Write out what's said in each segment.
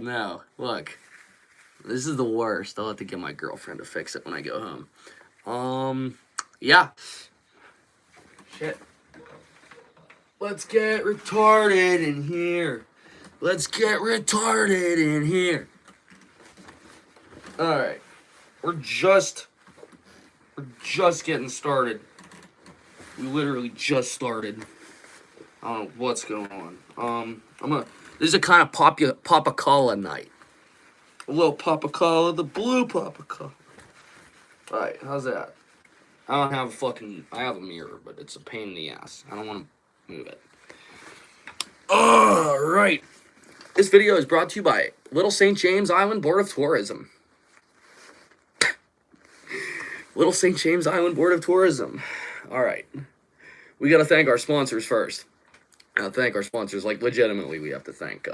no. Look. This is the worst. I'll have to get my girlfriend to fix it when I go home. Yeah. Shit. Let's get retarded in here. Let's get retarded in here. Alright. We're just getting started. We literally just started. I don't know what's going on. This is a kind of Papa-Cola night. A little Papa-Cola, the blue Papa-Cola. Alright, how's that? I don't have I have a mirror, but it's a pain in the ass. I don't want to move it. Alright. This video is brought to you by Little St. James Island Board of Tourism. Little St. James Island Board of Tourism. Alright. We gotta thank our sponsors first. Thank our sponsors. Like, legitimately, we have to thank,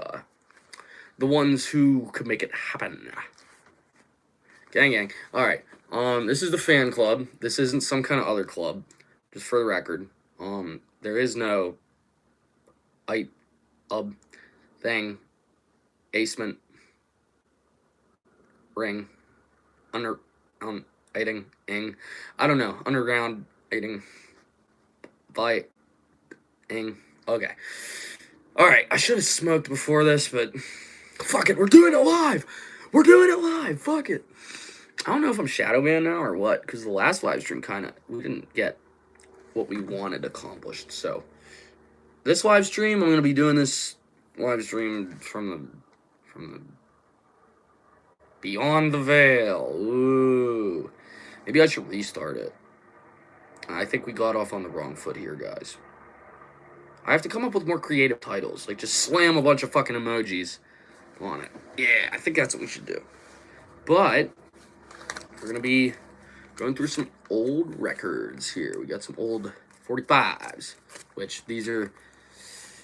the ones who could make it happen. Gang, gang. Alright. This is the fan club. This isn't some kind of other club. Just for the record. There is no thing, acement, ring, eating, ing, I don't know, underground, eating, bite, ing, okay. Alright, I should have smoked before this, but fuck it, we're doing it live! We're doing it live, fuck it! I don't know if I'm shadow banned now or what, because the last live stream we didn't get what we wanted accomplished, so. This live stream, I'm going to be doing this live stream from the Beyond the Veil. Ooh. Maybe I should restart it. I think we got off on the wrong foot here, guys. I have to come up with more creative titles. Like, just slam a bunch of fucking emojis on it. Yeah, I think that's what we should do. But we're going to be going through some old records here. We got some old 45s, which these are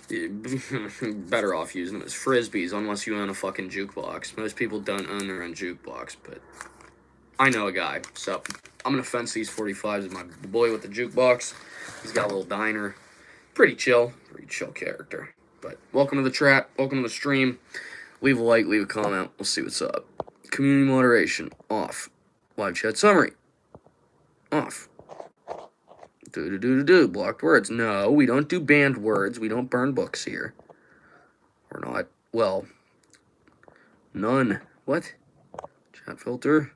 better off using them as frisbees unless you own a fucking jukebox. Most people don't own their own jukebox, but I know a guy, so I'm gonna fence these 45s with my boy with the jukebox. He's got a little diner. Pretty chill character. But welcome to the chat, welcome to the stream. Leave a like, leave a comment, we'll see what's up. Community moderation, off. Live chat summary, off. Blocked words. No, we don't do banned words. We don't burn books here. We're not. Well, none. What? Chat filter.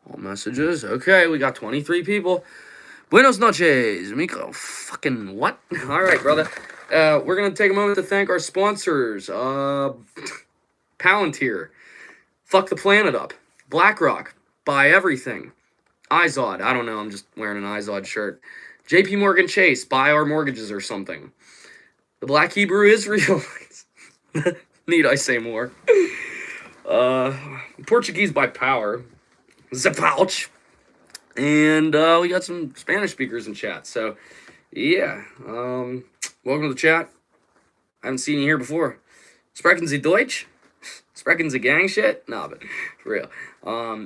All messages. Okay, we got 23 people. Buenos noches, Miko. Fucking what? Alright, brother. We're going to take a moment to thank our sponsors. Palantir. Fuck the planet up. BlackRock. Buy everything. Izod. I don't know. I'm just wearing an Izod shirt. JP Morgan Chase, buy our mortgages or something. The Black Hebrew Israelites. Need I say more? Portuguese by power. Zapouch. And we got some Spanish speakers in chat. So, yeah. Welcome to the chat. I haven't seen you here before. Sprechen Sie Deutsch? Sprechen Sie gang shit? Nah, but for real.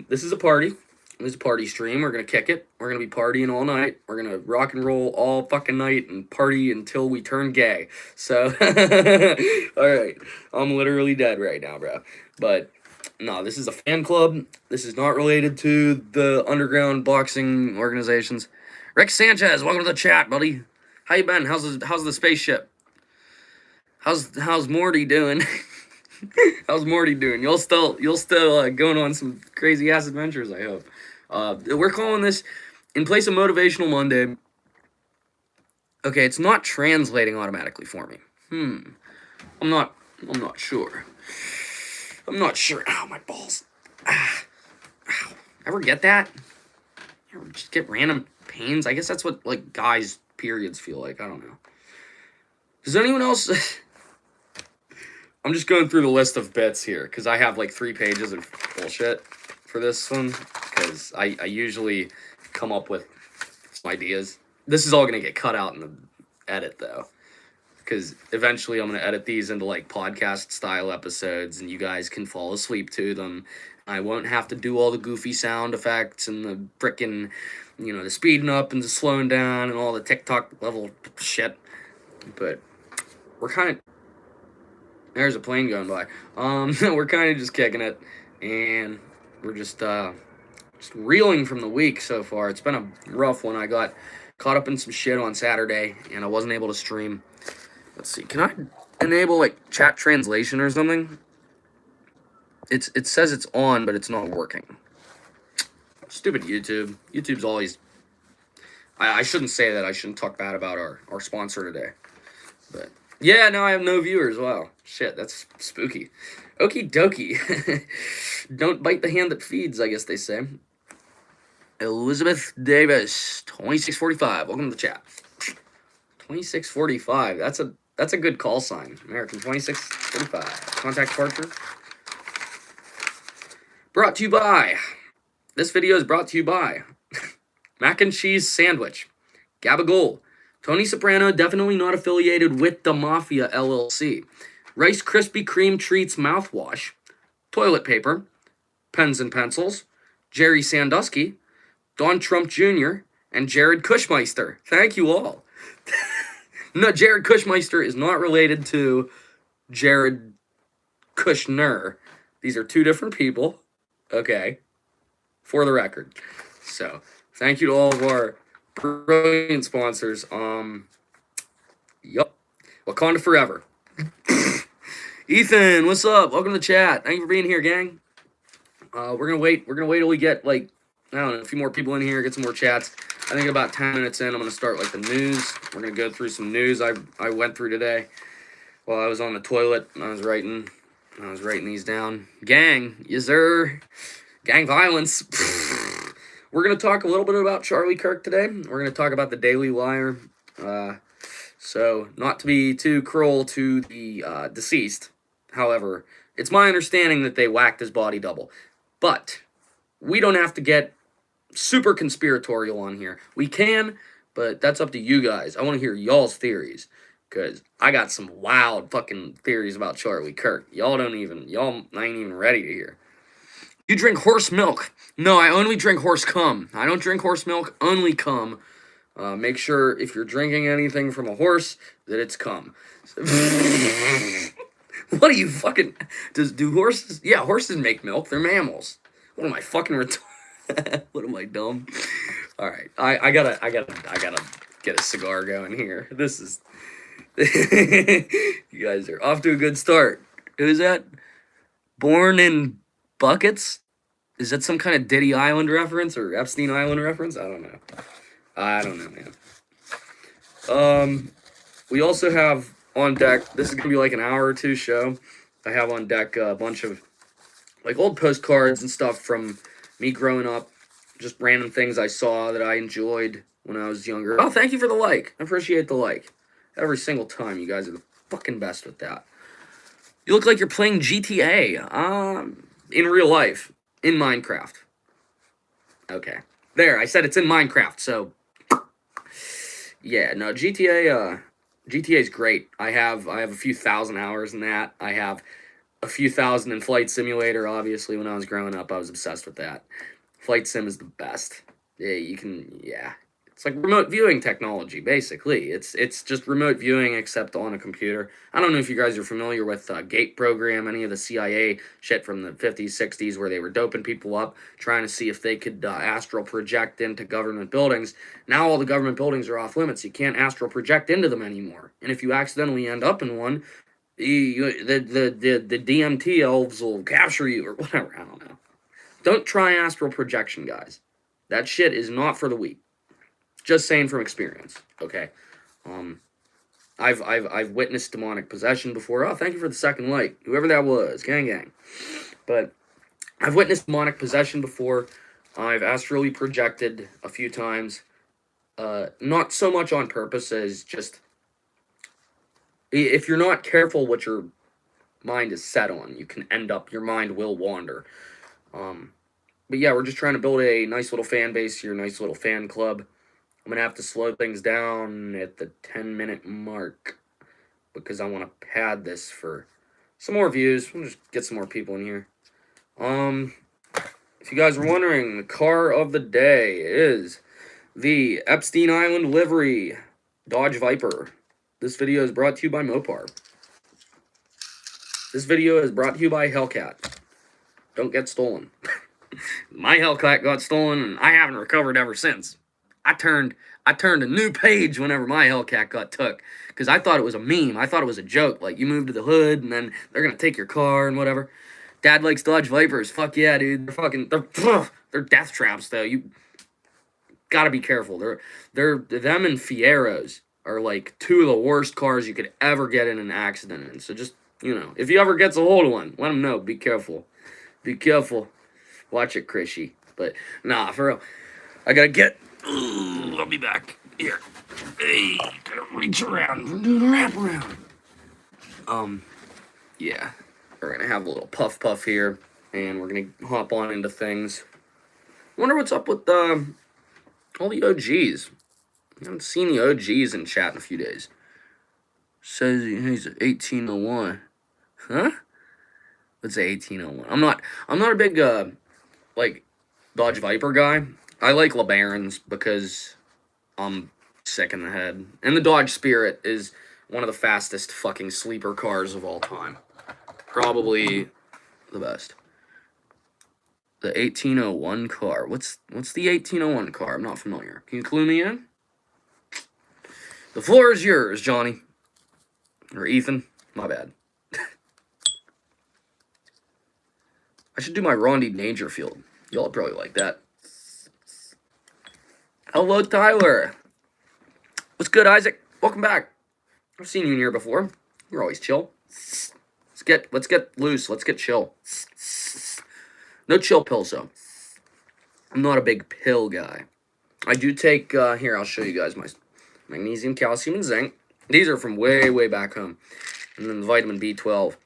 This is a party. This is a party stream. We're going to kick it. We're going to be partying all night. We're going to rock and roll all fucking night and party until we turn gay. So, alright. I'm literally dead right now, bro. But, no, this is a fan club. This is not related to the underground boxing organizations. Rick Sanchez, welcome to the chat, buddy. How you been? How's the spaceship? How's Morty doing? How's Morty doing? You'll still going on some crazy ass adventures, I hope. We're calling this, in place of Motivational Monday. Okay, it's not translating automatically for me. I'm not sure. I'm not sure. Ow, my balls. Ow. Ever get that? Ever just get random pains? I guess that's what, like, guys' periods feel like. I don't know. Does anyone else... I'm just going through the list of bits here, because I have, like, 3 pages of bullshit for this one, because I usually come up with some ideas. This is all going to get cut out in the edit, though, because eventually I'm going to edit these into, like, podcast-style episodes, and you guys can fall asleep to them. I won't have to do all the goofy sound effects and the frickin', you know, the speeding up and the slowing down and all the TikTok level shit, but we're kind of... There's a plane going by. We're kind of just kicking it, and we're just reeling from the week so far. It's been a rough one. I got caught up in some shit on Saturday, and I wasn't able to stream. Let's see. Can I enable like chat translation or something? It says it's on, but it's not working. Stupid YouTube. YouTube's always. I shouldn't say that. I shouldn't talk bad about our sponsor today. But yeah, now I have no viewers. Wow. Shit, that's spooky. Okie dokie. Don't bite the hand that feeds, I guess they say. Elizabeth Davis, 2645. Welcome to the chat. 2645. That's a good call sign. American 2645. Contact departure. Brought to you by. This video is brought to you by Mac and Cheese Sandwich. Gabagool. Tony Soprano, definitely not affiliated with the Mafia LLC. Rice Krispie Kreme Treats mouthwash. Toilet paper. Pens and pencils. Jerry Sandusky. Don Trump Jr. and Jared Kushmeister. Thank you all. No, Jared Kushmeister is not related to Jared Kushner. These are two different people. Okay. For the record. So, thank you to all of our brilliant sponsors. Yup. Wakanda forever. Ethan, what's up? Welcome to the chat. Thank you for being here, gang. We're gonna wait till we get like, I don't know, a few more people in here, get some more chats. I think about 10 minutes in, I'm gonna start like the news. We're gonna go through some news I went through today while I was on the toilet. I was writing these down. Gang, yes sir. Gang violence. We're going to talk a little bit about Charlie Kirk today. We're going to talk about the Daily Wire. So, not to be too cruel to the deceased. However, it's my understanding that they whacked his body double. But we don't have to get super conspiratorial on here. We can, but that's up to you guys. I want to hear y'all's theories. Because I got some wild fucking theories about Charlie Kirk. Y'all ain't even ready to hear. You drink horse milk. No, I only drink horse cum. I don't drink horse milk, only cum. Make sure if you're drinking anything from a horse that it's cum. What are you fucking... Do horses... Yeah, horses make milk. They're mammals. What am I fucking retarded? What am I, dumb? Alright, I gotta get a cigar going here. This is... You guys are off to a good start. Who's that? Born in Buckets? Is that some kind of Diddy Island reference or Epstein Island reference? I don't know, man. We also have on deck, this is going to be like an hour or two show. I have on deck a bunch of like old postcards and stuff from me growing up. Just random things I saw that I enjoyed when I was younger. Oh, thank you for the like. I appreciate the like. Every single time. You guys are the fucking best with that. You look like you're playing GTA. In real life. In Minecraft. Okay. There, I said it's in Minecraft, so... Yeah, no, GTA is great. I have a few thousand hours in that. I have a few thousand in Flight Simulator, obviously. When I was growing up, I was obsessed with that. Flight Sim is the best. Yeah. It's like remote viewing technology, basically. It's just remote viewing, except on a computer. I don't know if you guys are familiar with GATE program, any of the CIA shit from the 50s, 60s, where they were doping people up, trying to see if they could astral project into government buildings. Now all the government buildings are off limits. You can't astral project into them anymore. And if you accidentally end up in one, the DMT elves will capture you, or whatever, I don't know. Don't try astral projection, guys. That shit is not for the weak. Just saying from experience, okay? I've witnessed demonic possession before. Oh, thank you for the second like. Whoever that was. Gang. But I've witnessed demonic possession before. I've astrally projected a few times. Not so much on purpose as just... If you're not careful what your mind is set on, you can end up... Your mind will wander. But yeah, we're just trying to build a nice little fan base here, nice little fan club. I'm going to have to slow things down at the 10-minute mark because I want to pad this for some more views. We'll just get some more people in here. If you guys were wondering, the car of the day is the Epstein Island livery Dodge Viper. This video is brought to you by Mopar. This video is brought to you by Hellcat. Don't get stolen. My Hellcat got stolen, and I haven't recovered ever since. I turned a new page whenever my Hellcat got took, because I thought it was a meme. I thought it was a joke. Like, you move to the hood, and then they're gonna take your car and whatever. Dad likes Dodge Vipers. Fuck yeah, dude. They're death traps though. You gotta be careful. Them and Fieros are like two of the worst cars you could ever get in an accident in. So just, if you ever gets a hold of one, let them know. Be careful. Be careful. Watch it, Krishy. But nah, for real. I gotta get. I'll be back. Here. Hey, gotta reach around. We're doing a wrap around. Yeah. We're gonna have a little puff here, and we're gonna hop on into things. Wonder what's up with all the OGs. I haven't seen the OGs in chat in a few days. Says he's 1801. Huh? Let's say 1801. I'm not a big like Dodge Viper guy. I like LeBarons because I'm sick in the head. And the Dodge Spirit is one of the fastest fucking sleeper cars of all time. Probably the best. The 1801 car. What's the 1801 car? I'm not familiar. Can you clue me in? The floor is yours, Johnny. Or Ethan. My bad. I should do my Rodney Dangerfield. Y'all probably like that. Hello, Tyler. What's good, Isaac? Welcome back. I've seen you in here before. You're always chill. Let's get loose. Let's get chill. No chill pills, though. I'm not a big pill guy. I do take, here, I'll show you guys my magnesium, calcium, and zinc. These are from way back home. And then the vitamin B12.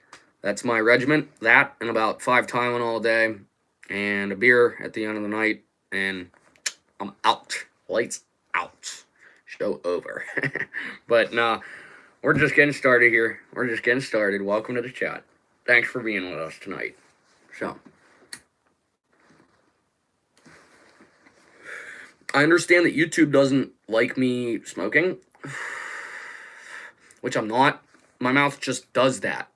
That's my regimen. That and about 5 Tylenol a day. And a beer at the end of the night. And I'm out. Lights out. Show over. But, nah. We're just getting started here. We're just getting started. Welcome to the chat. Thanks for being with us tonight. So, I understand that YouTube doesn't like me smoking, which I'm not. My mouth just does that.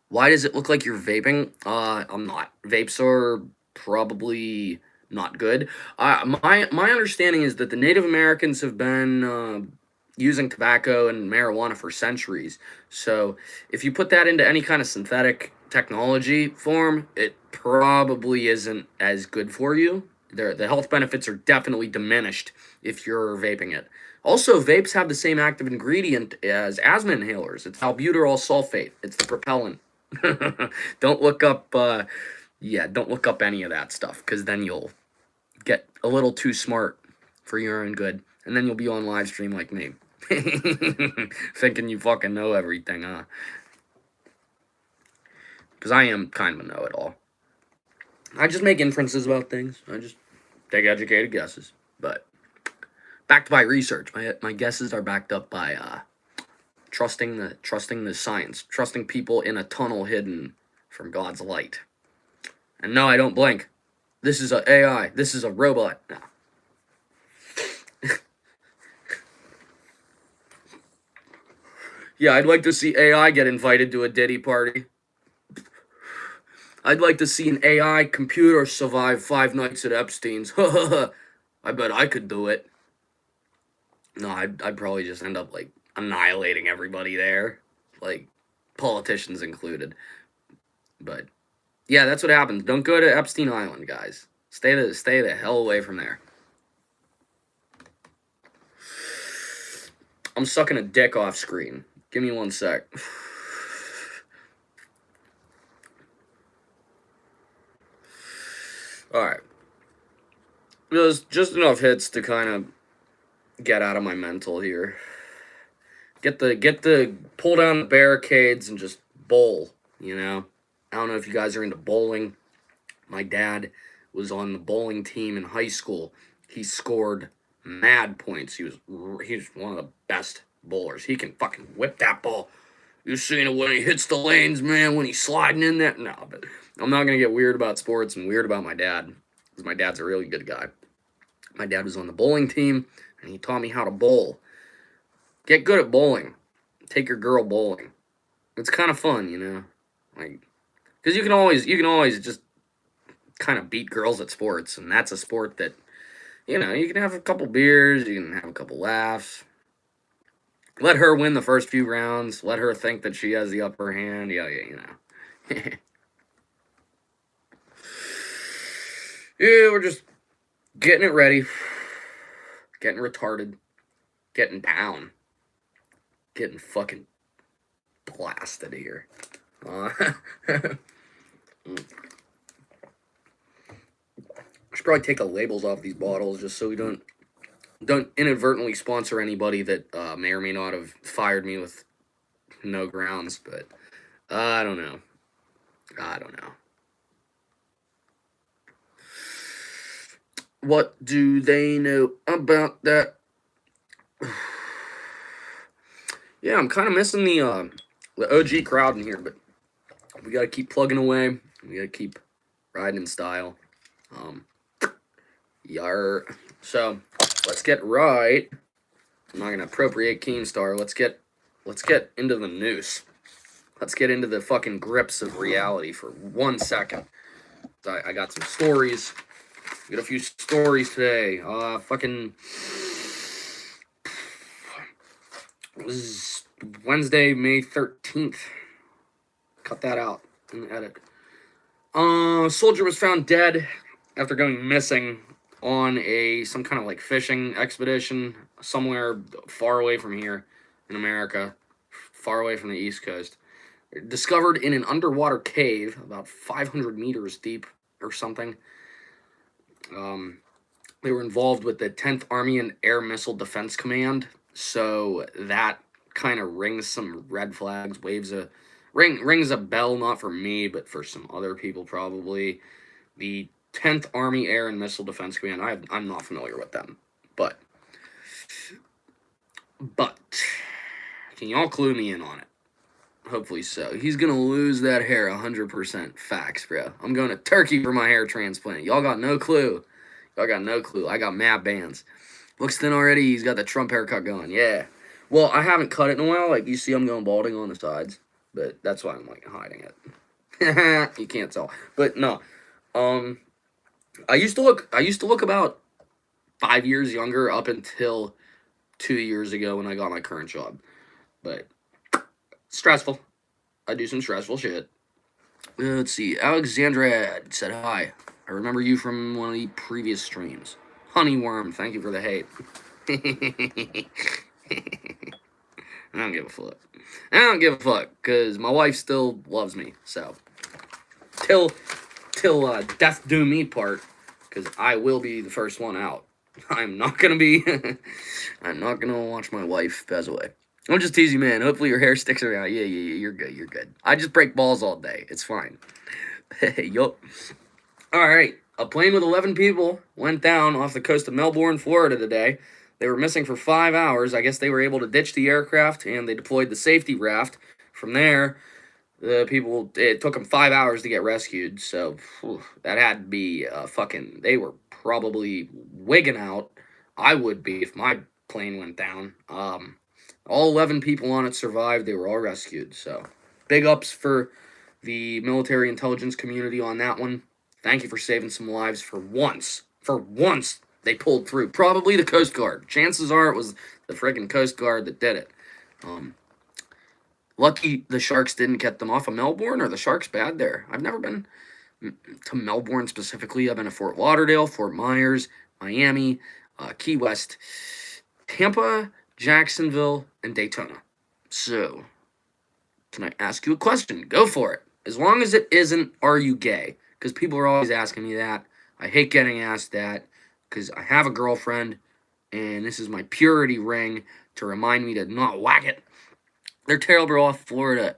Why does it look like you're vaping? I'm not. Vapes are probably not good. My understanding is that the Native Americans have been using tobacco and marijuana for centuries. So if you put that into any kind of synthetic technology form, it probably isn't as good for you. The health benefits are definitely diminished if you're vaping it. Also, vapes have the same active ingredient as asthma inhalers. It's albuterol sulfate. It's the propellant. Don't look up, don't look up any of that stuff, because then you'll get a little too smart for your own good, and then you'll be on live stream like me, thinking you fucking know everything, huh? Because I am kind of a know-it-all. I just make inferences about things. I just take educated guesses, but backed by research. My guesses are backed up by trusting the science, trusting people in a tunnel hidden from God's light. And no, I don't blink. This is a AI. This is a robot. No. Yeah, I'd like to see AI get invited to a Diddy party. I'd like to see an AI computer survive 5 nights at Epstein's. I bet I could do it. No, I'd probably just end up, like, annihilating everybody there. Like, politicians included. But, yeah, that's what happens. Don't go to Epstein Island, guys. Stay the hell away from there. I'm sucking a dick off screen. Give me 1 sec. Alright. Just enough hits to kind of get out of my mental here. Get the pull down the barricades and just bowl, you know? I don't know if you guys are into bowling. My dad was on the bowling team in high school. He scored mad points. He's one of the best bowlers. He can fucking whip that ball. You seen it when he hits the lanes, man, when he's sliding in there? No, but I'm not going to get weird about sports and weird about my dad, because my dad's a really good guy. My dad was on the bowling team, and he taught me how to bowl. Get good at bowling. Take your girl bowling. It's kind of fun, you know, like because you can always just kind of beat girls at sports, and that's a sport that you can have a couple beers, you can have a couple laughs, let her win the first few rounds, let her think that she has the upper hand. Yeah, yeah, we're just getting it ready, getting retarded, getting down, getting fucking blasted here. I should probably take the labels off these bottles just so we don't inadvertently sponsor anybody that may or may not have fired me with no grounds. But I don't know. I don't know. What do they know about that? Yeah, I'm kind of missing the OG crowd in here, but we gotta keep plugging away. We gotta keep riding in style. Um, Yar. So let's get right. I'm not gonna appropriate Keemstar. Let's get into the noose. Let's get into the fucking grips of reality for 1 second. I got some stories. We got a few stories today. Fucking. It was Wednesday, May 13th. Cut that out in the edit. A soldier was found dead after going missing on some kind of like fishing expedition somewhere far away from here in America, far away from the East Coast. Discovered in an underwater cave about 500 meters deep or something. They were involved with the 10th Army and Air Missile Defense Command, so that kind of rings some red flags, rings a bell, not for me, but for some other people probably. The 10th Army Air and Missile Defense Command, I'm not familiar with them, but can y'all clue me in on it? Hopefully so. He's gonna lose that hair 100%. Facts, bro. I'm going to Turkey for my hair transplant. Y'all got no clue. I got mad bands. Looks thin already. He's got the Trump haircut going. Yeah. Well, I haven't cut it in a while. Like, you see I'm going balding on the sides. But that's why I'm, like, hiding it. You can't tell. But, no. I used to look about 5 years younger up until 2 years ago when I got my current job. But, stressful. I do some stressful shit. Let's see. Alexandra said hi. I remember you from one of the previous streams. Honeyworm, thank you for the hate. I don't give a fuck. Because my wife still loves me. So, till death do me part, because I will be the first one out. I'm not going to watch my wife pass away. I'm just teasing, man. Hopefully your hair sticks around. Yeah, you're good. I just break balls all day. It's fine. Yup. Alright, a plane with 11 people went down off the coast of Melbourne, Florida today. They were missing for 5 hours. I guess they were able to ditch the aircraft, and they deployed the safety raft. From there, it took them 5 hours to get rescued, so that had to be they were probably wigging out. I would be if my plane went down. All 11 people on it survived. They were all rescued, so big ups for the military intelligence community on that one. Thank you for saving some lives for once. For once, they pulled through. Probably the Coast Guard. Chances are it was the freaking Coast Guard that did it. Lucky the Sharks didn't get them off of Melbourne. Are the Sharks bad there? I've never been to Melbourne specifically. I've been to Fort Lauderdale, Fort Myers, Miami, Key West, Tampa, Jacksonville, and Daytona. So, can I ask you a question? Go for it. As long as it isn't, are you gay? Because people are always asking me that. I hate getting asked that because I have a girlfriend, and this is my purity ring to remind me to not whack it. They're terrible off Florida.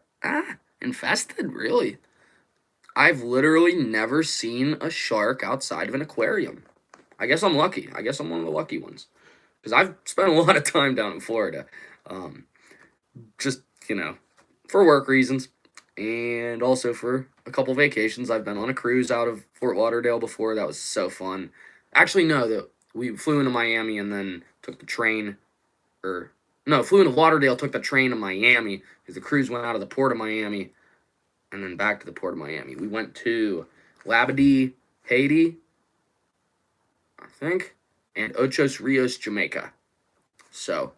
Infested? Really? I've literally never seen a shark outside of an aquarium. I guess I'm lucky. I guess I'm one of the lucky ones. Because I've spent a lot of time down in Florida. Just, for work reasons. And also for a couple vacations. I've been on a cruise out of Fort Lauderdale before. That was so fun. Actually, no. We flew into Miami and then took the train. No, flew into Lauderdale, took the train to Miami because the cruise went out of the port of Miami and then back to the port of Miami. We went to Labadee, Haiti, I think, and Ochos Rios, Jamaica. So,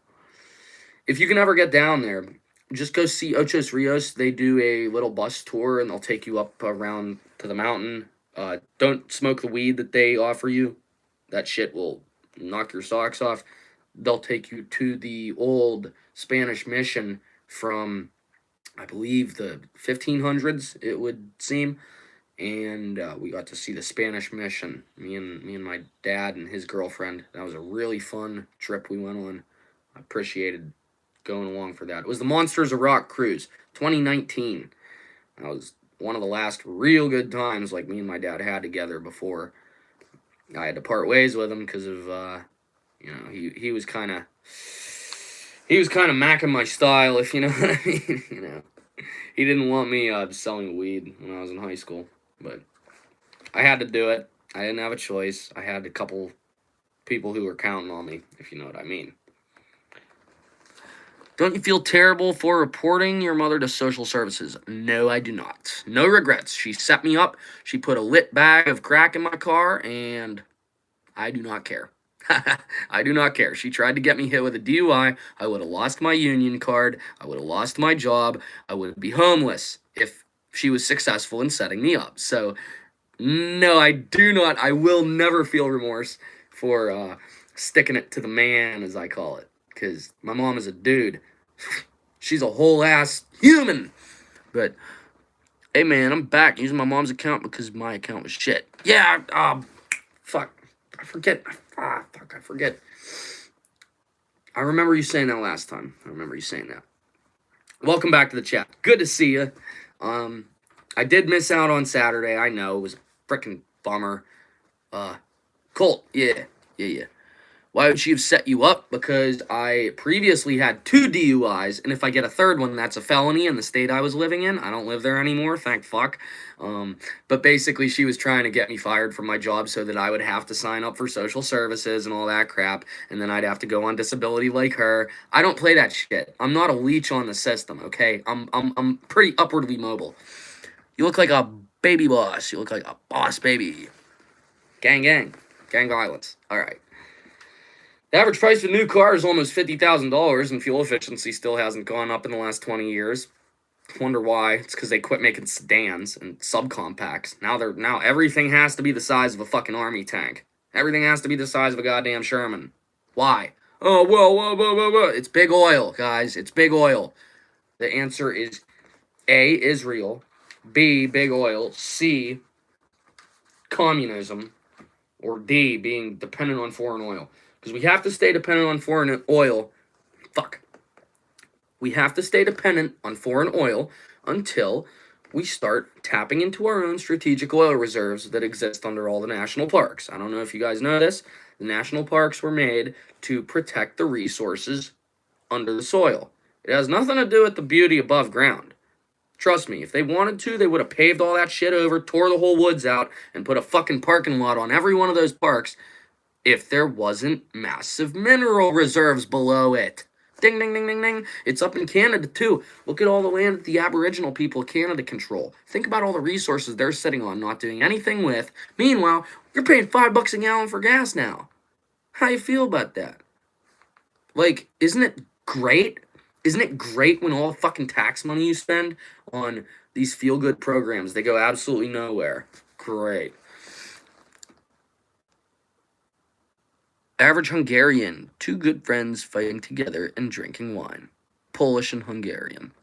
if you can ever get down there, just go see Ochos Rios. They do a little bus tour and they'll take you up around to the mountain. Don't smoke the weed that they offer you. That shit will knock your socks off. They'll take you to the old Spanish mission from, I believe, the 1500s, it would seem. And we got to see the Spanish mission. Me and my dad and his girlfriend. That was a really fun trip we went on. I appreciated going along for that. It was the Monsters of Rock cruise, 2019. That was one of the last real good times like me and my dad had together before I had to part ways with him because of he was kind of macking my style, if you know what I mean. He didn't want me selling weed when I was in high school, but I had to do it. I didn't have a choice. I had a couple people who were counting on me, if you know what I mean. Don't you feel terrible for reporting your mother to social services? No, I do not. No regrets. She set me up. She put a lit bag of crack in my car, and I do not care. I do not care. She tried to get me hit with a DUI. I would have lost my union card. I would have lost my job. I would be homeless if she was successful in setting me up. So, no, I do not. I will never feel remorse for sticking it to the man, as I call it. Because my mom is a dude. She's a whole ass human. But, hey man, I'm back using my mom's account because my account was shit. Yeah, fuck. I forget. I forget. I remember you saying that last time. Welcome back to the chat. Good to see you. I did miss out on Saturday. I know. It was a freaking bummer. Colt, yeah. Why would she have set you up? Because I previously had 2 DUIs, and if I get a third one, that's a felony in the state I was living in. I don't live there anymore, thank fuck. But basically, she was trying to get me fired from my job so that I would have to sign up for social services and all that crap, and then I'd have to go on disability like her. I don't play that shit. I'm not a leech on the system, okay? I'm pretty upwardly mobile. You look like a baby boss. You look like a boss baby. Gang violence. All right. The average price of a new car is almost $50,000, and fuel efficiency still hasn't gone up in the last 20 years. Wonder why? It's because they quit making sedans and subcompacts. Now everything has to be the size of a fucking army tank. Everything has to be the size of a goddamn Sherman. Why? Oh, whoa. It's big oil, guys. It's big oil. The answer is A, Israel, B, big oil, C, communism, or D, being dependent on foreign oil. Because we have to stay dependent on foreign oil. We have to stay dependent on foreign oil until we start tapping into our own strategic oil reserves that exist under all the national parks. I don't know if you guys know this. The national parks were made to protect the resources under the soil. It has nothing to do with the beauty above ground. Trust me, if they wanted to, they would have paved all that shit over, tore the whole woods out, and put a fucking parking lot on every one of those parks if there wasn't massive mineral reserves below it. Ding, ding, ding, ding, ding. It's up in Canada, too. Look at all the land that the Aboriginal people of Canada control. Think about all the resources they're sitting on, not doing anything with. Meanwhile, you're paying $5 a gallon for gas now. How you feel about that? Like, isn't it great? Isn't it great when all the fucking tax money you spend on these feel-good programs, they go absolutely nowhere? Great. Average Hungarian, 2 good friends fighting together and drinking wine. Polish and Hungarian.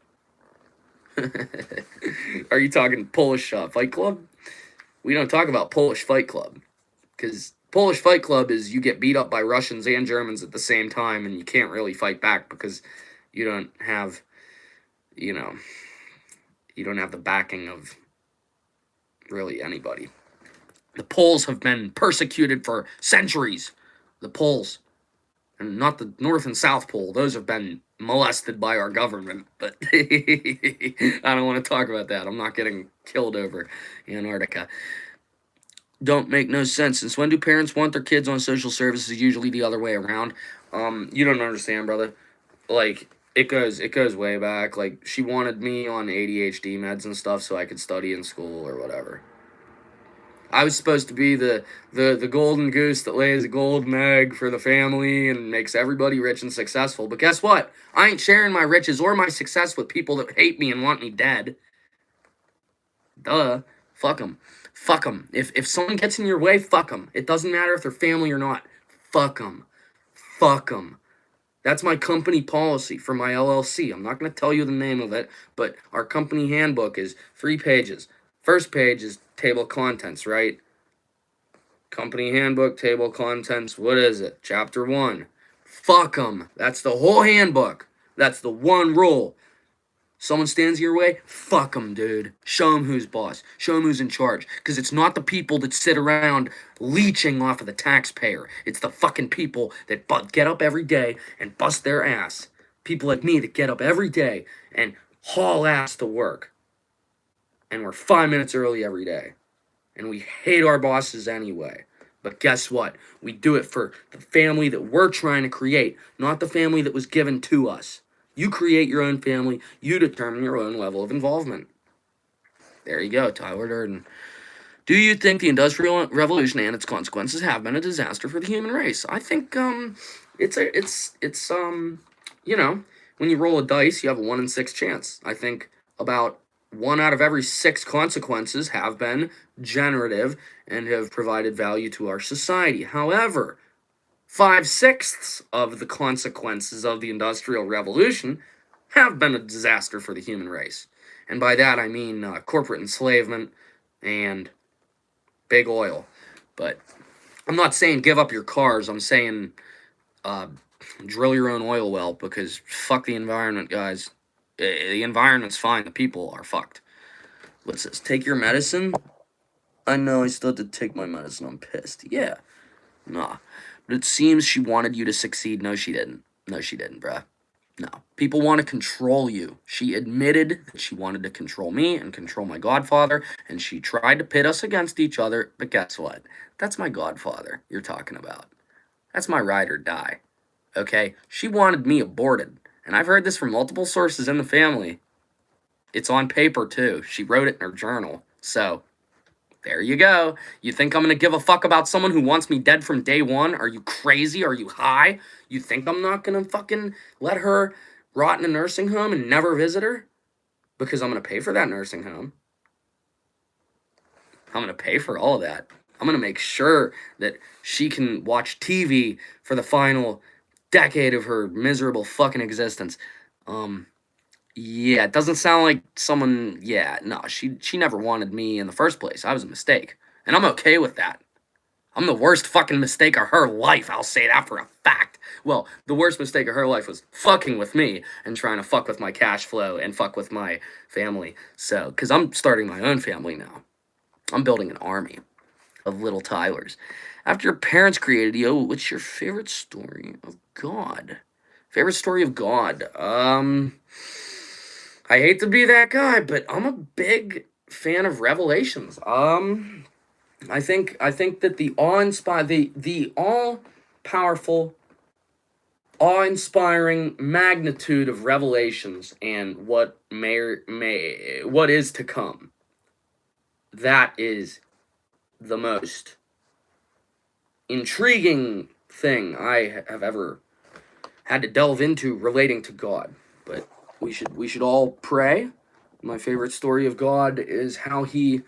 Are you talking Polish Fight Club? We don't talk about Polish Fight Club. Because Polish Fight Club is you get beat up by Russians and Germans at the same time and you can't really fight back because you don't have, you don't have the backing of really anybody. The Poles have been persecuted for centuries. The Poles, and not the North and South Pole, those have been molested by our government, but I don't want to talk about that. I'm not getting killed over Antarctica. Don't make no sense. Since when do parents want their kids on social services? Usually the other way around. You don't understand, brother. like it goes way back. Like she wanted me on ADHD meds and stuff so I could study in school or whatever. I was supposed to be the golden goose that lays a golden egg for the family and makes everybody rich and successful. But guess what? I ain't sharing my riches or my success with people that hate me and want me dead. Duh. Fuck them. Fuck them. If someone gets in your way, fuck them. It doesn't matter if they're family or not. Fuck them. Fuck them. That's my company policy for my LLC. I'm not going to tell you the name of it, but our company handbook is 3 pages. First page is table of contents, right? Company handbook, table of contents. What is it? Chapter 1. Fuck them. That's the whole handbook. That's the one rule. Someone stands in your way, fuck them, dude. Show them who's boss. Show them who's in charge. Because it's not the people that sit around leeching off of the taxpayer. It's the fucking people that get up every day and bust their ass. People like me that get up every day and haul ass to work. And we're 5 minutes early every day. And we hate our bosses anyway. But guess what? We do it for the family that we're trying to create, not the family that was given to us. You create your own family. You determine your own level of involvement. There you go, Tyler Durden. Do you think the Industrial Revolution and its consequences have been a disaster for the human race? I think it's you know, when you roll a dice, you have a 1 in 6 chance. I think about 1 out of every 6 consequences have been generative and have provided value to our society. However, 5/6 of the consequences of the Industrial Revolution have been a disaster for the human race. And by that I mean corporate enslavement and big oil. But I'm not saying give up your cars. I'm saying drill your own oil well, because fuck the environment, guys. The environment's fine. The people are fucked. What's this? Take your medicine? I know, I still have to take my medicine. I'm pissed. Yeah. Nah. But it seems she wanted you to succeed. No, she didn't. No, she didn't, bruh. No. People want to control you. She admitted that she wanted to control me and control my godfather, and she tried to pit us against each other, but guess what? That's my godfather you're talking about. That's my ride or die. Okay? She wanted me aborted, and I've heard this from multiple sources in the family. It's on paper, too. She wrote it in her journal. So, there you go. You think I'm going to give a fuck about someone who wants me dead from day one? Are you crazy? Are you high? You think I'm not going to fucking let her rot in a nursing home and never visit her? Because I'm going to pay for that nursing home. I'm going to pay for all of that. I'm going to make sure that she can watch TV for the final decade of her miserable fucking existence. Yeah, it doesn't sound like someone. Yeah, no, she never wanted me in the first place. I was a mistake, and I'm okay with that. I'm the worst fucking mistake of her life. I'll say that for a fact. Well, the worst mistake of her life was fucking with me and trying to fuck with my cash flow and fuck with my family. So, because I'm starting my own family now. I'm building an army of little Tylers. After your parents created you, what's your favorite story of God? Favorite story of God? I hate to be that guy, but I'm a big fan of Revelations. I think that the all powerful, awe-inspiring magnitude of Revelations and what what is to come. That is the most intriguing thing I have ever had to delve into relating to God. But we should all pray. My favorite story of God is how he,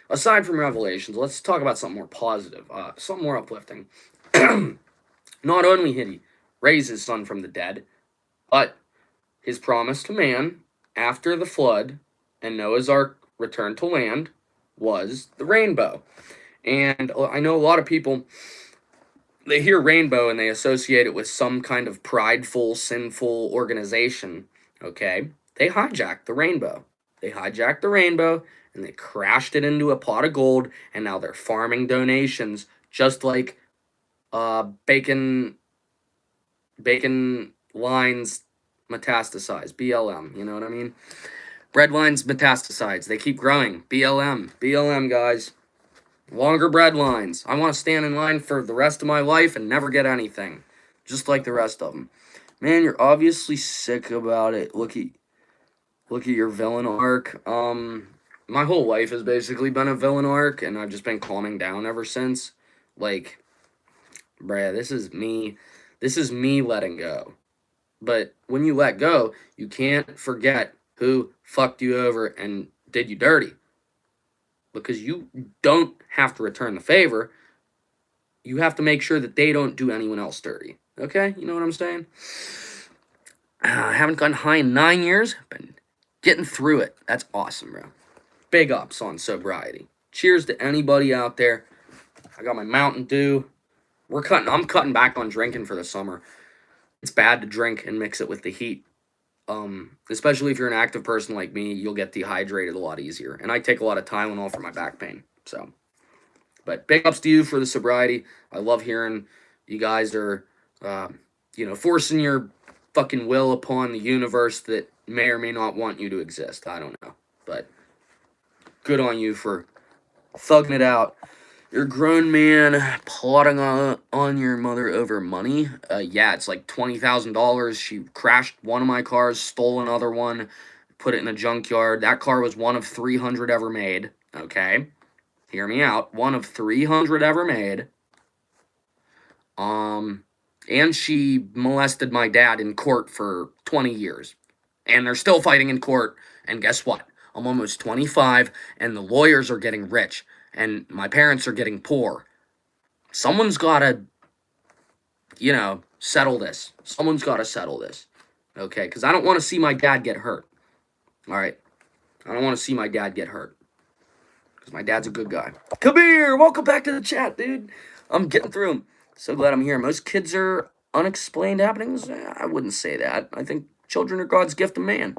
aside from Revelations, let's talk about something more positive, something more uplifting. Not only did he raise his son from the dead, but his promise to man after the flood and Noah's Ark returned to land was the rainbow. And I know a lot of people, they hear rainbow and they associate it with some kind of prideful, sinful organization, okay? They hijacked the rainbow. They hijacked the rainbow and they crashed it into a pot of gold, and now they're farming donations just like bacon lines metastasize, BLM, you know what I mean? Bread lines metastasize, they keep growing, BLM, guys. Longer bread lines. I want to stand in line for the rest of my life and never get anything. Just like the rest of them. Man, you're obviously sick about it. Look at your villain arc. My whole life has basically been a villain arc, and I've just been calming down ever since. Like, bruh, this is me. This is me letting go. But when you let go, you can't forget who fucked you over and did you dirty. Because you don't have to return the favor. You have to make sure that they don't do anyone else dirty. Okay? You know what I'm saying? I haven't gotten high in 9 years. Been getting through it. That's awesome, bro. Big ups on sobriety. Cheers to anybody out there. I got my Mountain Dew. I'm cutting back on drinking for the summer. It's bad to drink and mix it with the heat. Especially if you're an active person like me, you'll get dehydrated a lot easier. And I take a lot of Tylenol for my back pain. So, but big ups to you for the sobriety. I love hearing you guys are, forcing your fucking will upon the universe that may or may not want you to exist. I don't know. But good on you for thugging it out. You're a grown man plotting on your mother over money. Yeah, it's like $20,000. She crashed one of my cars, stole another one, put it in a junkyard. That car was one of 300 ever made. Okay? Hear me out. One of 300 ever made. And she molested my dad in court for 20 years. And they're still fighting in court. And guess what? I'm almost 25, and the lawyers are getting rich, and my parents are getting poor. Someone's got to, settle this. Someone's got to settle this. Okay? Because I don't want to see my dad get hurt. All right? I don't want to see my dad get hurt. Because my dad's a good guy. Kabir, welcome back to the chat, dude. I'm getting through them. So glad I'm here. Most kids are unexplained happenings. I wouldn't say that. I think children are God's gift to man.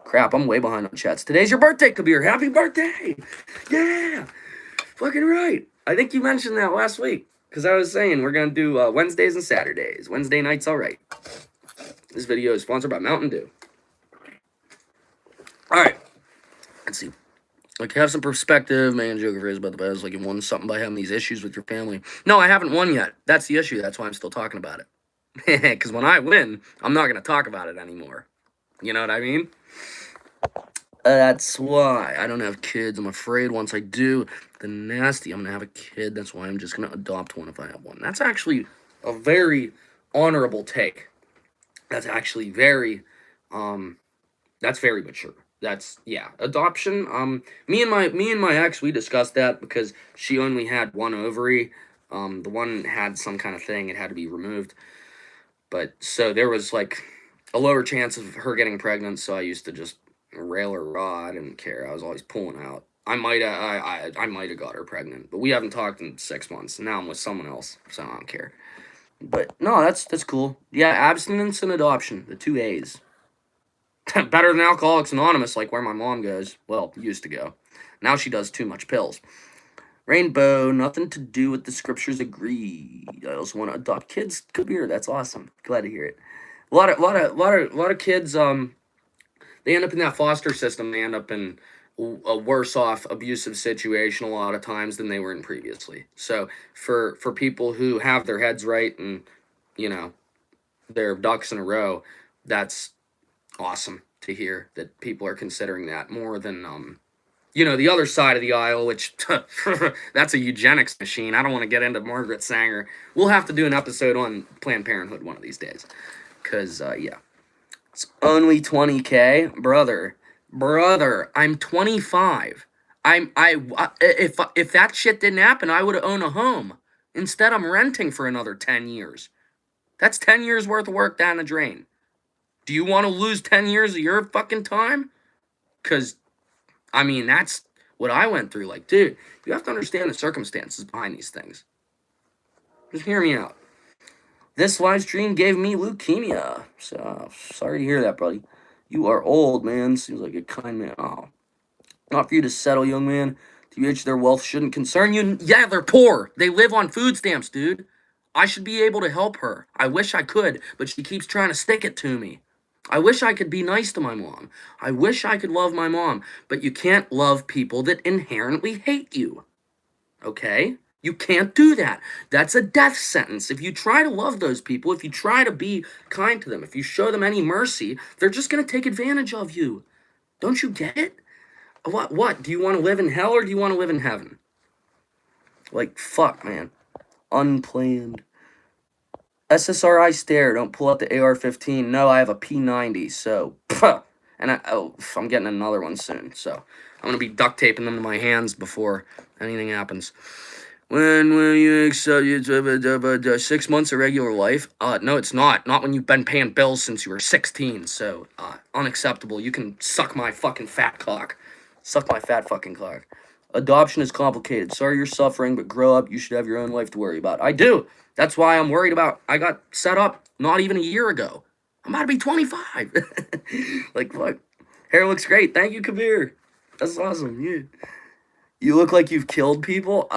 Crap, I'm way behind on chats. Today's your birthday, Kabir. Happy birthday! Yeah! Fucking right. I think you mentioned that last week. Because I was saying we're going to do Wednesdays and Saturdays. Wednesday night's alright. This video is sponsored by Mountain Dew. Alright. Let's see. Like, have some perspective. Man, Joker is about the best. Like, you won something by having these issues with your family. No, I haven't won yet. That's the issue. That's why I'm still talking about it. Because when I win, I'm not going to talk about it anymore. You know what I mean? That's why I don't have kids. I'm afraid once I do, the nasty, I'm going to have a kid. That's why I'm just going to adopt one if I have one. That's actually a very honorable take. That's actually very, that's very mature. That's, yeah, adoption. Me and my ex, we discussed that because she only had one ovary. The one had some kind of thing. It had to be removed. But, so there was, like, a lower chance of her getting pregnant, so I used to just rail her raw. I didn't care. I was always pulling out. I might have got her pregnant, but we haven't talked in 6 months. Now I'm with someone else, so I don't care. But, no, that's cool. Yeah, abstinence and adoption, the 2 A's. Better than Alcoholics Anonymous, like where my mom goes. Well, used to go. Now she does too much pills. Rainbow, nothing to do with the scriptures agreed. I also want to adopt kids. Kabir, that's awesome. Glad to hear it. A lot of kids, they end up in that foster system. They end up in a worse off abusive situation a lot of times than they were in previously. So for people who have their heads right and, their ducks in a row, that's awesome to hear that people are considering that more than, the other side of the aisle, which, that's a eugenics machine. I don't want to get into Margaret Sanger. We'll have to do an episode on Planned Parenthood one of these days. Because, yeah. It's only 20K. Brother, I'm 25. If that shit didn't happen, I would have owned a home. Instead, I'm renting for another 10 years. That's 10 years worth of work down the drain. Do you want to lose 10 years of your fucking time? Because, that's what I went through. Like, dude, you have to understand the circumstances behind these things. Just hear me out. This live stream gave me leukemia. So, sorry to hear that, buddy. You are old, man. Seems like a kind man. Oh. Not for you to settle, young man. TBH, their wealth shouldn't concern you. Yeah, they're poor. They live on food stamps, dude. I should be able to help her. I wish I could, but she keeps trying to stick it to me. I wish I could be nice to my mom. I wish I could love my mom. But you can't love people that inherently hate you. Okay? You can't do that. That's a death sentence. If you try to love those people, if you try to be kind to them, if you show them any mercy, they're just going to take advantage of you. Don't you get it? What? Do you want to live in hell or do you want to live in heaven? Like, fuck, man. Unplanned. SSRI stare. Don't pull out the AR-15. No, I have a P90, so... And I'm getting another one soon, so... I'm going to be duct taping them to my hands before anything happens. When will you accept 6 months of regular life? No, it's not. Not when you've been paying bills since you were 16, so, unacceptable. You can suck my fucking fat cock. Suck my fat fucking cock. Adoption is complicated. Sorry you're suffering, but grow up. You should have your own life to worry about. I do. That's why I'm worried about... I got set up not even a year ago. I'm about to be 25. Like, fuck. Hair looks great. Thank you, Kabir. That's awesome. Yeah. You look like you've killed people?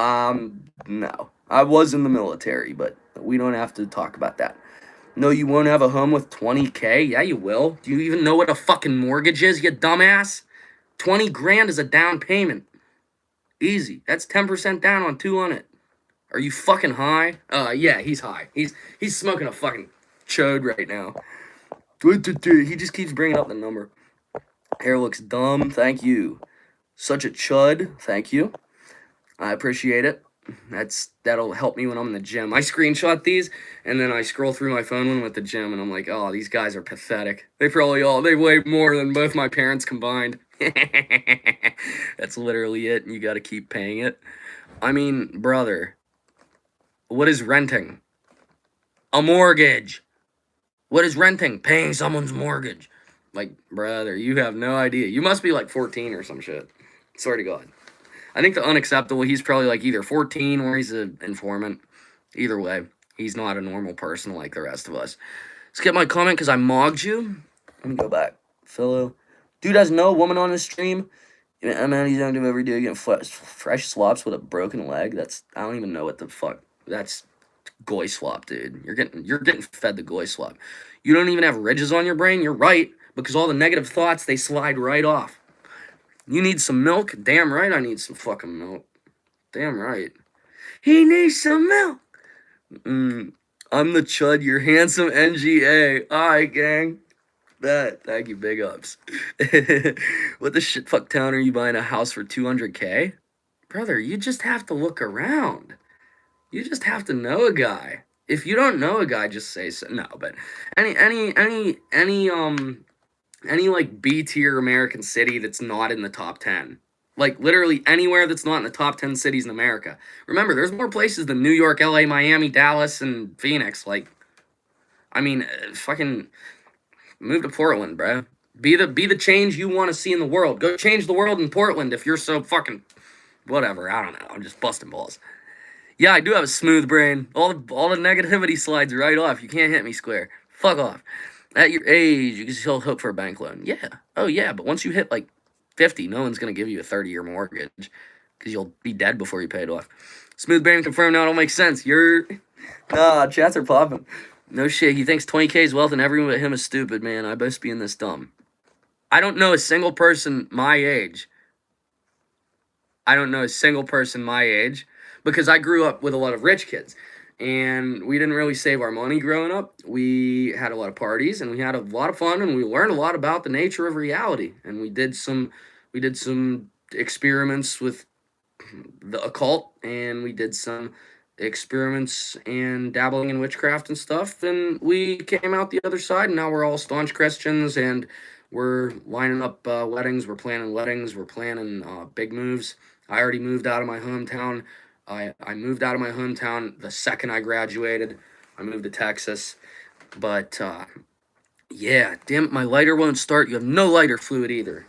No. I was in the military, but we don't have to talk about that. No, you won't have a home with $20K? Yeah, you will. Do you even know what a fucking mortgage is, you dumbass? 20 grand is a down payment. Easy. That's 10% down on 2 on it. Are you fucking high? Yeah, he's high. He's smoking a fucking chode right now. He just keeps bringing up the number. Hair looks dumb. Thank you. Such a chud. Thank you. I appreciate it. That'll help me when I'm in the gym. I screenshot these, and then I scroll through my phone when I'm at the gym, and I'm like, oh, these guys are pathetic. They weigh more than both my parents combined. That's literally it, and you gotta keep paying it. I mean, brother, what is renting? A mortgage. What is renting? Paying someone's mortgage. Like, brother, you have no idea. You must be like 14 or some shit. Swear to God. I think the unacceptable, he's probably like either 14 or he's an informant. Either way, he's not a normal person like the rest of us. Skip my comment because I mogged you. Let me go back. Fellow. Dude has no woman on his stream. Man, he's active every day getting fresh slops with a broken leg. I don't even know what the fuck. That's goy slop, dude. You're getting fed the goy slop. You don't even have ridges on your brain. You're right, because all the negative thoughts, they slide right off. You need some milk? Damn right I need some fucking milk. Damn right. He needs some milk. I'm the chud, you're handsome NGA. Alright, gang. Thank you, big ups. What the shit fuck town are you buying a house for 200K? Brother, you just have to look around. You just have to know a guy. If you don't know a guy, just say so. No, but any like B tier American city that's not in the top 10. Like literally anywhere that's not in the top 10 cities in America. Remember, there's more places than New York, LA, Miami, Dallas, and Phoenix. Like, I mean, fucking move to Portland, bro. Be the change you want to see in the world. Go change the world in Portland if you're so fucking whatever. I don't know. I'm just busting balls. Yeah, I do have a smooth brain. All the negativity slides right off. You can't hit me square. Fuck off. At your age, you can still hope for a bank loan. Yeah. Oh, yeah, but once you hit, like, 50, no one's going to give you a 30-year mortgage because you'll be dead before you pay it off. Smooth brain confirmed now. It don't make sense. Nah, chats are popping. No shit. He thinks 20K is wealth and everyone but him is stupid, man. I best be in this dumb. I don't know a single person my age. Because I grew up with a lot of rich kids. And we didn't really save our money growing up. We had a lot of parties, and we had a lot of fun, and we learned a lot about the nature of reality. And we did some experiments with the occult, and we did some experiments and dabbling in witchcraft and stuff. And we came out the other side, and now we're all staunch Christians, and we're lining up weddings. We're planning weddings. We're planning big moves. I already moved out of my hometown. I moved out of my hometown the second I graduated. I moved to Texas. But, yeah, damn it, my lighter won't start. You have no lighter fluid either.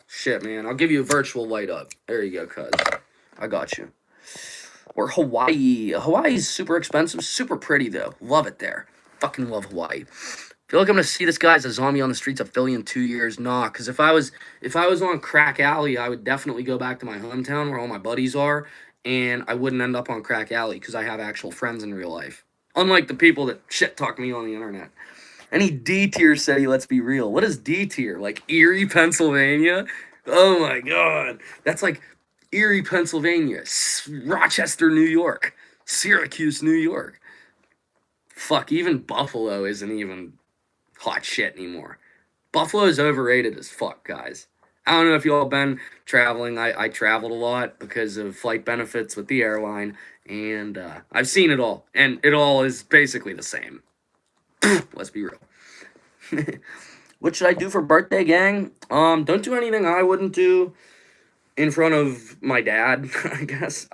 Shit, man. I'll give you a virtual light up. There you go, cuz. I got you. Or Hawaii. Hawaii's super expensive. Super pretty, though. Love it there. Fucking love Hawaii. Feel like I'm gonna see this guy as a zombie on the streets of Philly in 2 years. Nah, because if I was on Crack Alley, I would definitely go back to my hometown where all my buddies are. And I wouldn't end up on Crack Alley because I have actual friends in real life. Unlike the people that shit talk me on the internet. Any D tier city, let's be real. What is D tier? Like Erie, Pennsylvania? Oh my god. That's like Erie, Pennsylvania, Rochester, New York, Syracuse, New York. Fuck, even Buffalo isn't even hot shit anymore. Buffalo's overrated as fuck, guys. I don't know if you all been traveling. I traveled a lot because of flight benefits with the airline, and I've seen it all, and it all is basically the same. Let's be real. What should I do for birthday, gang? Don't do anything I wouldn't do in front of my dad. I guess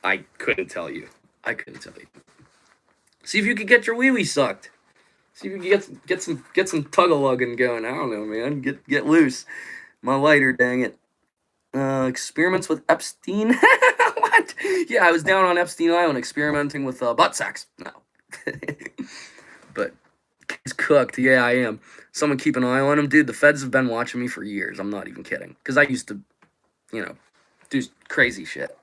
I couldn't tell you. I couldn't tell you. See if you could get your wee wee sucked. See if you can get some tug a lugging going. I don't know, man. Get loose. My lighter, dang it. Experiments with Epstein. What? Yeah, I was down on Epstein Island experimenting with butt sex. No, but he's cooked. Yeah, I am. Someone keep an eye on him, dude. The feds have been watching me for years. I'm not even kidding. Because I used to, do crazy shit.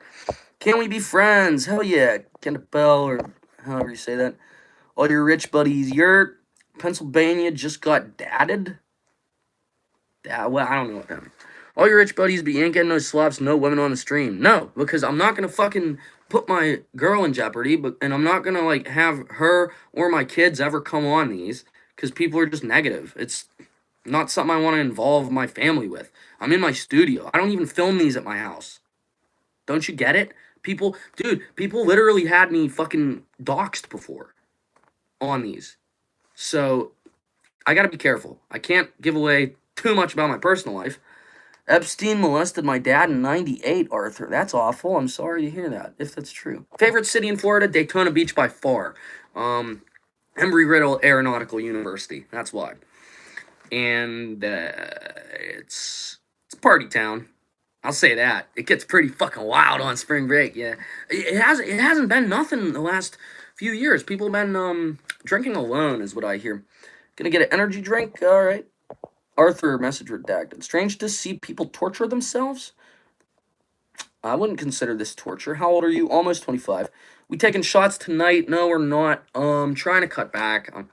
Can we be friends? Hell yeah. Kenda Bell, or however you say that. All your rich buddies. Your Pennsylvania just got dadded? Well, I don't know what that means. All your rich buddies, but you ain't getting no slaps, no women on the stream. No, because I'm not going to fucking put my girl in jeopardy, and I'm not going to, like, have her or my kids ever come on these, because people are just negative. It's not something I want to involve my family with. I'm in my studio. I don't even film these at my house. Don't you get it? People literally had me fucking doxxed before on these. So, I gotta be careful. I can't give away too much about my personal life. Epstein molested my dad in 98, Arthur. That's awful. I'm sorry to hear that, if that's true. Favorite city in Florida? Daytona Beach by far. Embry-Riddle Aeronautical University. That's why. And it's a party town. I'll say that. It gets pretty fucking wild on spring break, yeah. It hasn't been nothing the last few years. People have been drinking alone, is what I hear. Gonna get an energy drink? All right. Arthur, message redacted. Strange to see people torture themselves? I wouldn't consider this torture. How old are you? Almost 25. We taking shots tonight? No, we're not. Trying to cut back. I'm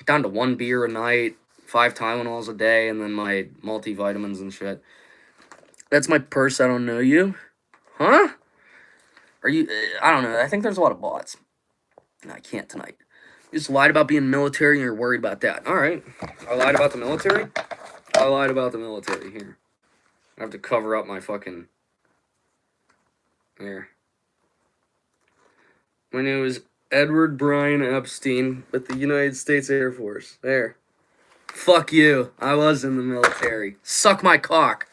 down to 1 beer a night, 5 Tylenols a day, and then my multivitamins and shit. That's my purse. I don't know you. Huh? Are you... I don't know. I think there's a lot of bots. No, I can't tonight. You just lied about being military and you're worried about that. Alright. I lied about the military? I lied about the military. Here. I have to cover up my fucking... Here. My name is Edward Brian Epstein with the United States Air Force. There. Fuck you. I was in the military. Suck my cock.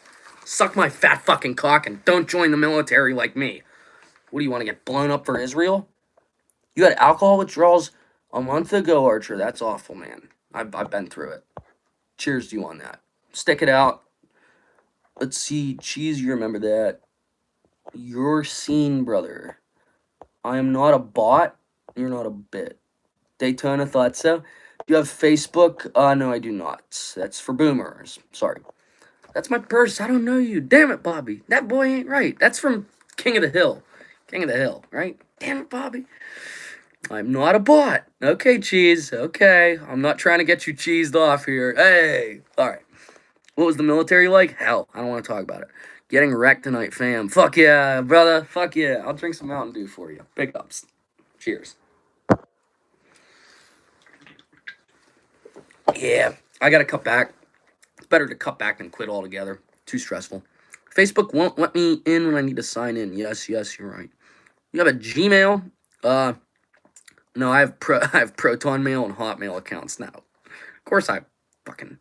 Suck my fat fucking cock and don't join the military like me. What do you want to get blown up for Israel? You had alcohol withdrawals a month ago, Archer. That's awful, man. I've been through it. Cheers to you on that. Stick it out. Let's see. Cheese, you remember that. You're seen, brother. I am not a bot. You're not a bit. Daytona thought so. Do you have Facebook? No, I do not. That's for boomers. Sorry. That's my purse. I don't know you. Damn it, Bobby. That boy ain't right. That's from King of the Hill. King of the Hill, right? Damn it, Bobby. I'm not a bot. Okay, Cheese. Okay. I'm not trying to get you cheesed off here. Hey. All right. What was the military like? Hell, I don't want to talk about it. Getting wrecked tonight, fam. Fuck yeah, brother. Fuck yeah. I'll drink some Mountain Dew for you. Big ups. Cheers. Yeah. I got to cut back. It's better to cut back than quit altogether. Too stressful. Facebook won't let me in when I need to sign in. Yes, you're right. You have a Gmail? No, I have Proton Mail and Hotmail accounts now. Of course I fucking...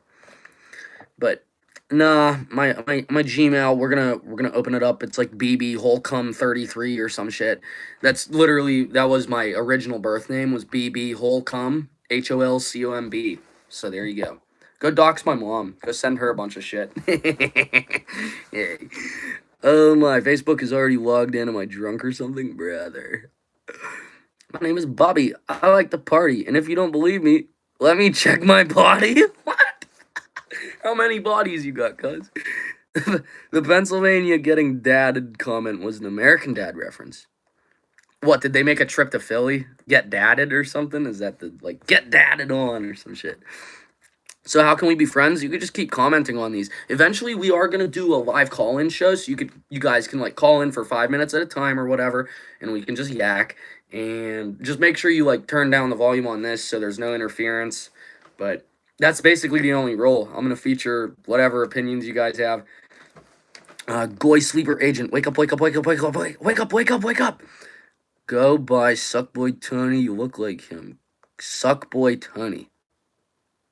But, nah, my Gmail, we're gonna open it up. It's like BB Holcomb 33 or some shit. That's literally, that was my original birth name, was BB Holcomb, Holcomb. So there you go. Go dox my mom. Go send her a bunch of shit. Yeah. Oh my, Facebook is already logged in. Am I drunk or something? Brother. My name is Bobby. I like to party. And if you don't believe me, let me check my body. What? How many bodies you got, cuz? The Pennsylvania getting dadded comment was an American Dad reference. What, did they make a trip to Philly? Get dadded or something? Is that the, like, get dadded on or some shit? So how can we be friends? You could just keep commenting on these. Eventually, we are gonna do a live call-in show, so you guys can like call in for 5 minutes at a time or whatever, and we can just yak. And just make sure you like turn down the volume on this so there's no interference. But that's basically the only role. I'm gonna feature whatever opinions you guys have. Goy sleeper agent, wake up, wake up, wake up, wake up, wake up, wake up, wake up. Go by Suckboy Tony. You look like him. Suckboy Tony.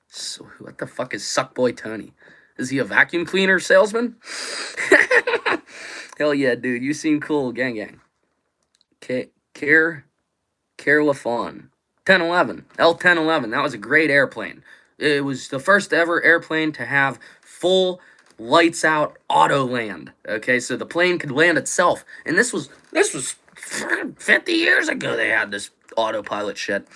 So what the fuck is Suckboy Tony? Is he a vacuum cleaner salesman? Hell yeah, dude. You seem cool. Gang gang. Care Lafon. 1011. L1011. That was a great airplane. It was the first ever airplane to have full lights out auto land. Okay, so the plane could land itself. And this was 50 years ago they had this autopilot shit.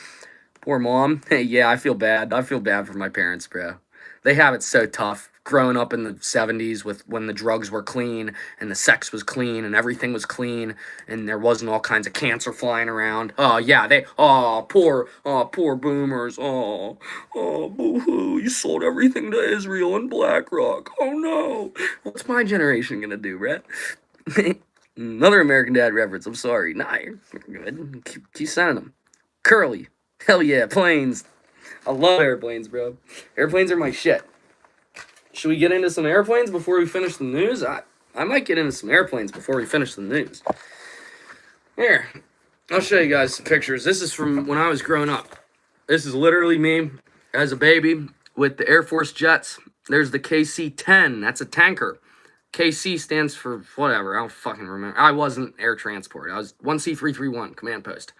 Poor mom. Hey, yeah, I feel bad. I feel bad for my parents, bro. They have it so tough. Growing up in the 70s with when the drugs were clean and the sex was clean and everything was clean and there wasn't all kinds of cancer flying around. Oh yeah, poor boomers. Boo-hoo, you sold everything to Israel and BlackRock. Oh no. What's my generation gonna do, Brett? Another American Dad reference. I'm sorry. Nah, you're good. Keep sending them. Curly. Hell yeah, planes. I love airplanes, bro. Airplanes are my shit. Should we get into some airplanes before we finish the news? I might get into some airplanes before we finish the news. Here, I'll show you guys some pictures. This is from when I was growing up. This is literally me as a baby with the Air Force jets. There's the KC-10. That's a tanker. KC stands for whatever. I don't fucking remember. I wasn't air transport. I was 1C331, command post.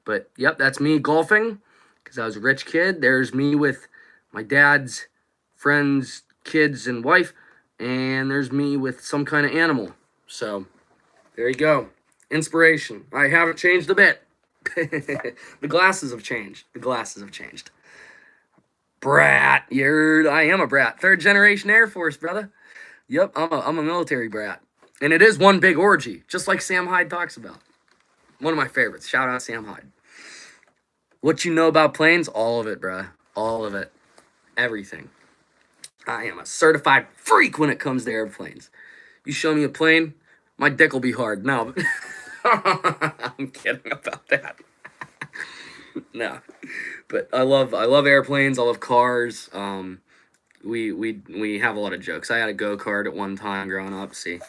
But, yep, that's me golfing because I was a rich kid. There's me with my dad's friends, kids, and wife. And there's me with some kind of animal. So, there you go. Inspiration. I haven't changed a bit. The glasses have changed. The glasses have changed. Brat. I am a brat. 3rd generation Air Force, brother. Yep, I'm a military brat. And it is one big orgy, just like Sam Hyde talks about. One of my favorites. Shout out Sam Hyde. What you know about planes? All of it, bruh. All of it. Everything. I am a certified freak when it comes to airplanes. You show me a plane, my dick will be hard. No. I'm kidding about that. No. But I love airplanes. I love cars. We have a lot of jokes. I had a go-kart at one time growing up. See,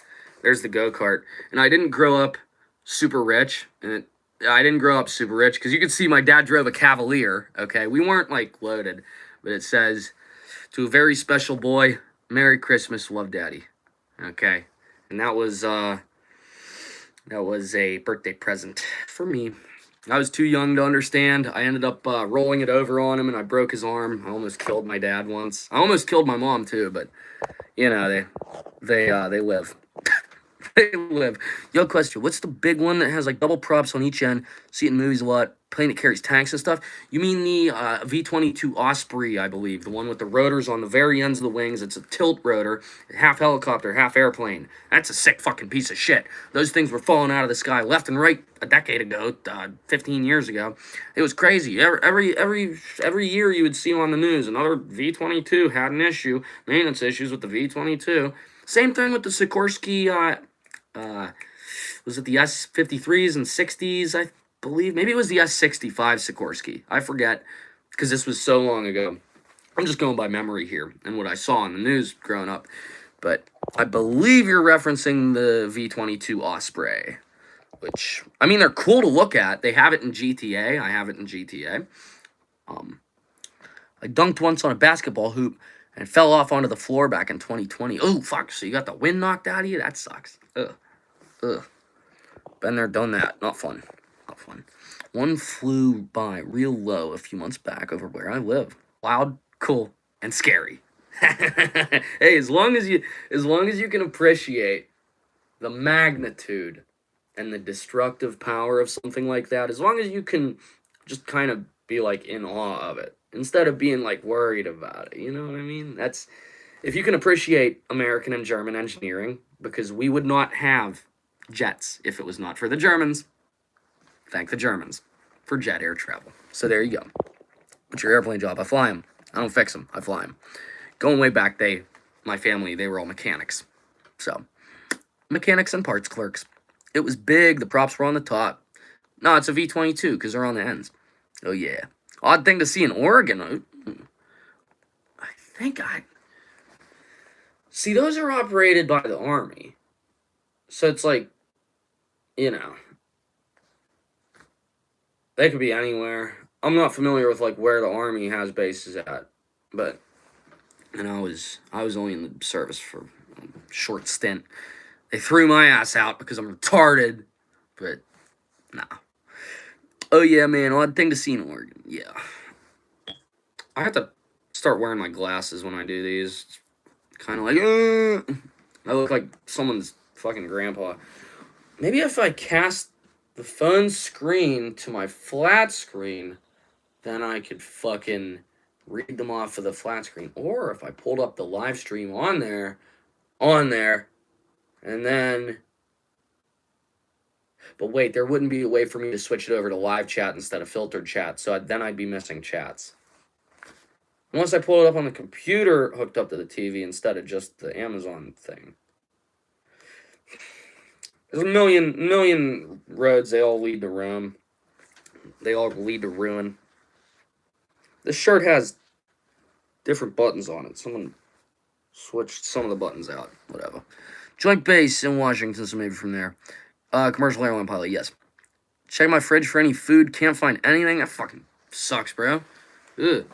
there's the go-kart. And I didn't grow up super rich. I didn't grow up super rich because you can see my dad drove a Cavalier. Okay, we weren't like loaded, but it says, "To a very special boy, Merry Christmas, love, Daddy." Okay, and that was a birthday present for me. I was too young to understand. I ended up rolling it over on him, and I broke his arm. I almost killed my dad once. I almost killed my mom too, but you know they live. They live. Yo, question. What's the big one that has like double props on each end? See it in movies a lot. Plane that carries tanks and stuff. You mean the V-22 Osprey, I believe. The one with the rotors on the very ends of the wings. It's a tilt rotor. Half helicopter, half airplane. That's a sick fucking piece of shit. Those things were falling out of the sky left and right a decade ago, 15 years ago. It was crazy. Every year you would see on the news another V-22 had an issue. Maintenance issues with the V-22. Same thing with the Sikorsky... was it the S-53s and 60s, I believe? Maybe it was the S-65 Sikorsky. I forget, because this was so long ago. I'm just going by memory here and what I saw in the news growing up. But I believe you're referencing the V-22 Osprey, which, I mean, they're cool to look at. They have it in GTA. I have it in GTA. I dunked once on a basketball hoop and fell off onto the floor back in 2020. Oh, fuck, so you got the wind knocked out of you? That sucks. Ugh. Been there, done that. Not fun. Not fun. One flew by real low a few months back over where I live. Loud, cool, and scary. Hey, as long as you can appreciate the magnitude and the destructive power of something like that, as long as you can just kind of be like in awe of it instead of being like worried about it, you know what I mean? That's if you can appreciate American and German engineering, because we would not have jets if it was not for the Germans. Thank the Germans for jet air travel. So there you go. What's your airplane job? I fly them. I don't fix them. I fly them. Going way back, my family, they were all mechanics. So, mechanics and parts clerks. It was big. The props were on the top. No, it's a V-22 because they're on the ends. Oh, yeah. Odd thing to see in Oregon. I think I... See, those are operated by the Army. So it's like, you know, they could be anywhere. I'm not familiar with, like, where the Army has bases at. But, and I was only in the service for a short stint. They threw my ass out because I'm retarded. But, nah. Oh, yeah, man. Odd thing to see in Oregon. Yeah. I have to start wearing my glasses when I do these. Kind of like, I look like someone's fucking grandpa. Maybe if I cast the phone screen to my flat screen, then I could fucking read them off of the flat screen. Or if I pulled up the live stream on there, and then... But wait, there wouldn't be a way for me to switch it over to live chat instead of filtered chat, so then I'd be missing chats. Unless I pull it up on the computer hooked up to the TV instead of just the Amazon thing. There's a million roads, they all lead to Rome. They all lead to ruin. This shirt has different buttons on it. Someone switched some of the buttons out. Whatever. Joint base in Washington, so maybe from there. Commercial airline pilot, yes. Check my fridge for any food. Can't find anything. That fucking sucks, bro. Ugh.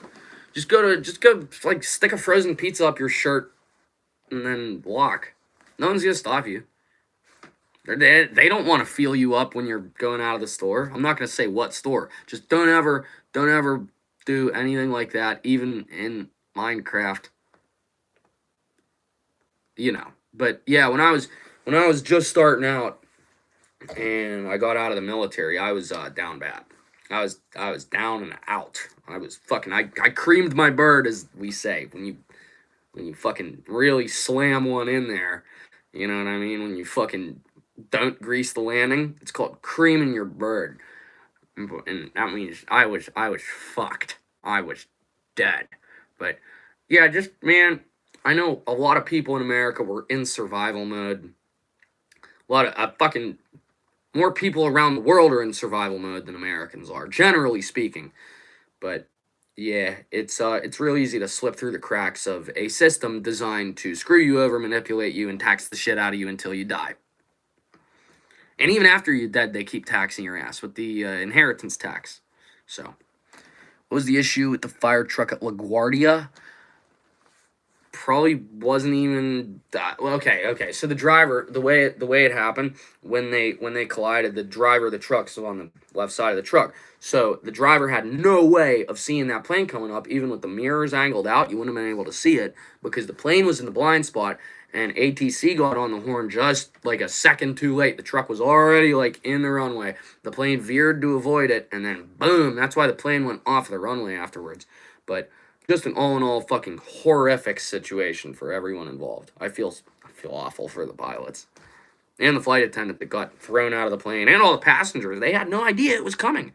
Just go, like, stick a frozen pizza up your shirt and then walk. No one's gonna stop you. They don't want to feel you up when you're going out of the store. I'm not gonna say what store. Just don't ever do anything like that, even in Minecraft. You know. But yeah, when I was just starting out and I got out of the military, I was down bad. I was down and out. I was fucking... I creamed my bird, as we say. When you fucking really slam one in there, you know what I mean? When you fucking don't grease the landing, it's called creaming your bird. And that means I was fucked. I was dead. But yeah, just, man, I know a lot of people in America were in survival mode. A lot of fucking... More people around the world are in survival mode than Americans are, generally speaking. But yeah, it's real easy to slip through the cracks of a system designed to screw you over, manipulate you, and tax the shit out of you until you die. And even after you're dead, they keep taxing your ass with the inheritance tax. So, what was the issue with the fire truck at LaGuardia? Probably wasn't even that. Well, okay. So the driver, the way it happened, when they collided, the driver of the truck was on the left side of the truck. So the driver had no way of seeing that plane coming up, even with the mirrors angled out. You wouldn't have been able to see it because the plane was in the blind spot, and ATC got on the horn just like a second too late. The truck was already like in the runway. The plane veered to avoid it, and then boom. That's why the plane went off the runway afterwards. But just an all-in-all fucking horrific situation for everyone involved. I feel awful for the pilots. And the flight attendant that got thrown out of the plane. And all the passengers. They had no idea it was coming.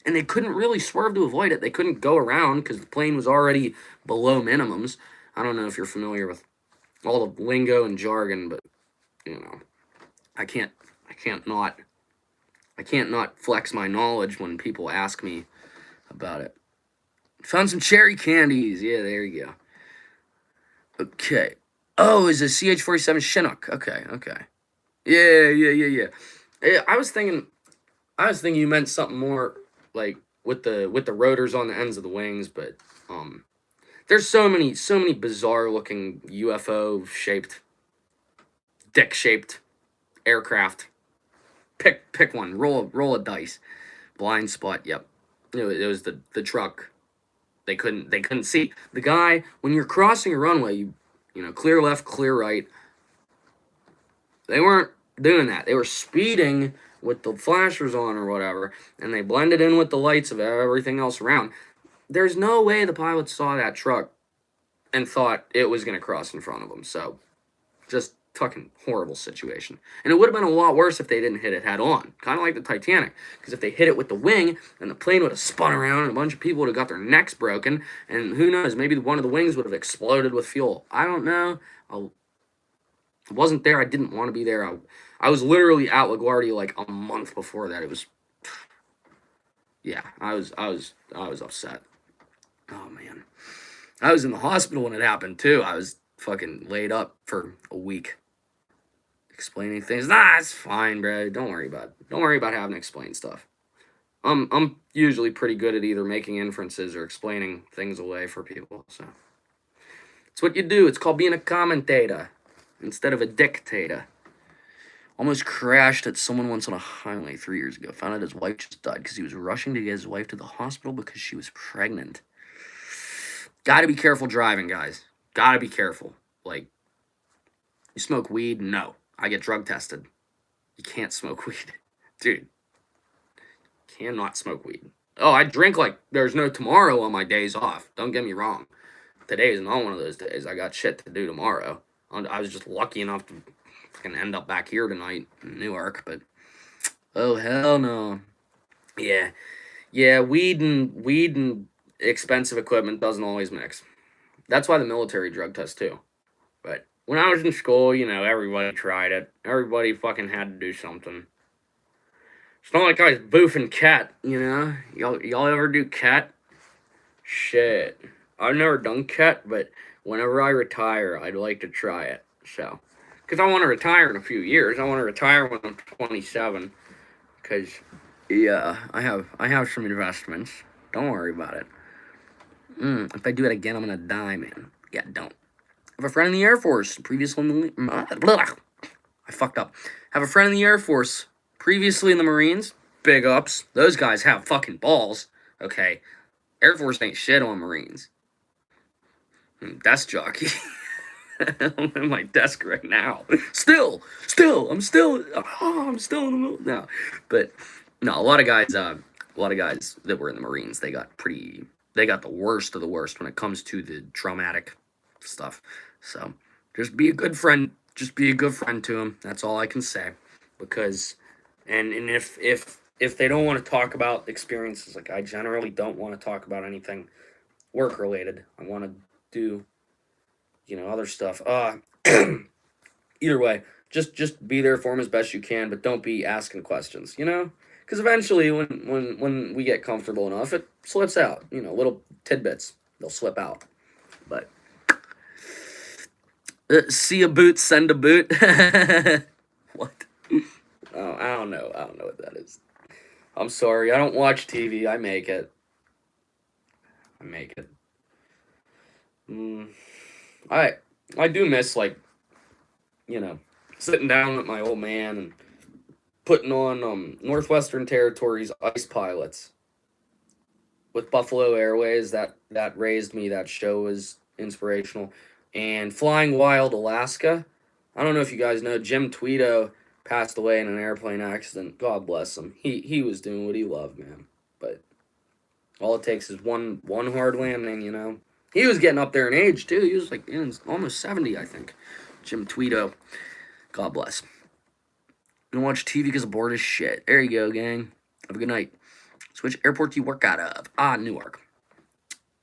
And they couldn't really swerve to avoid it. They couldn't go around because the plane was already below minimums. I don't know if you're familiar with all the lingo and jargon, but, you know, I can't not flex my knowledge when people ask me about it. Found some cherry candies. Yeah, there you go. Okay. Oh, it's a CH-47 Chinook. Okay. Yeah. I was thinking you meant something more like with the rotors on the ends of the wings, but there's so many bizarre looking UFO shaped, dick shaped aircraft. Pick one. Roll a dice. Blind spot. Yep. It was the truck. They couldn't see. The guy, when you're crossing a runway, you know, clear left, clear right. They weren't doing that. They were speeding with the flashers on or whatever, and they blended in with the lights of everything else around. There's no way the pilots saw that truck and thought it was going to cross in front of them. So, just fucking horrible situation. And it would have been a lot worse if they didn't hit it head on. Kind of like the Titanic. Because if they hit it with the wing, then the plane would have spun around and a bunch of people would have got their necks broken. And who knows, maybe one of the wings would have exploded with fuel. I don't know. I wasn't there. I didn't want to be there. I was literally at LaGuardia like a month before that. It was, yeah, I was upset. Oh man, I was in the hospital when it happened too. I was fucking laid up for a week, explaining things. Nah, it's fine, bro. Don't worry about it. Don't worry about having to explain stuff. I'm usually pretty good at either making inferences or explaining things away for people. So it's what you do. It's called being a commentator instead of a dictator. Almost crashed at someone once on a highway 3 years ago. Found out his wife just died because he was rushing to get his wife to the hospital because she was pregnant. Gotta be careful driving, guys. Gotta be careful. Like, you smoke weed? No. I get drug tested. You can't smoke weed. Dude. Cannot smoke weed. Oh, I drink like there's no tomorrow on my days off. Don't get me wrong. Today is not one of those days. I got shit to do tomorrow. I was just lucky enough to fucking end up back here tonight in Newark, but oh hell no. Yeah, weed and expensive equipment doesn't always mix. That's why the military drug test too. But when I was in school, you know, everybody tried it. Everybody fucking had to do something. It's not like I was boofing cat, you know? Y'all ever do cat? Shit. I've never done cat, but whenever I retire, I'd like to try it. So, because I want to retire in a few years. I want to retire when I'm 27. Because, yeah, I have some investments. Don't worry about it. If I do it again, I'm going to die, man. Yeah, don't. I have a friend in the Air Force. Previously in the... I fucked up. Have a friend in the Air Force. Previously in the Marines. Big ups. Those guys have fucking balls. Okay. Air Force ain't shit on Marines. Desk jockey. I'm at my desk right now. Still, I'm still in the middle now. But no, a lot of guys that were in the Marines, they got the worst of the worst when it comes to the traumatic stuff. So just be a good friend. Just be a good friend to them. That's all I can say. Because, and if they don't want to talk about experiences, like I generally don't want to talk about anything work related. I want to do, you know, other stuff. Either way, just be there for them as best you can, but don't be asking questions, you know? Because eventually, when we get comfortable enough, it slips out. You know, little tidbits, they'll slip out. But see a boot, send a boot. What? Oh, I don't know what that is. I'm sorry, I don't watch TV. I make it. I do miss, like, you know, sitting down with my old man and putting on Northwestern Territories Ice Pilots with Buffalo Airways. That raised me. That show was inspirational. And Flying Wild Alaska. I don't know if you guys know, Jim Tweedo passed away in an airplane accident. God bless him. He was doing what he loved, man. But all it takes is one hard landing, you know. He was getting up there in age too. He was like almost 70, I think. Jim Tweedo. God bless. Don't watch TV because I'm bored as shit. There you go, gang. Have a good night. So which airport do you work out of? Newark.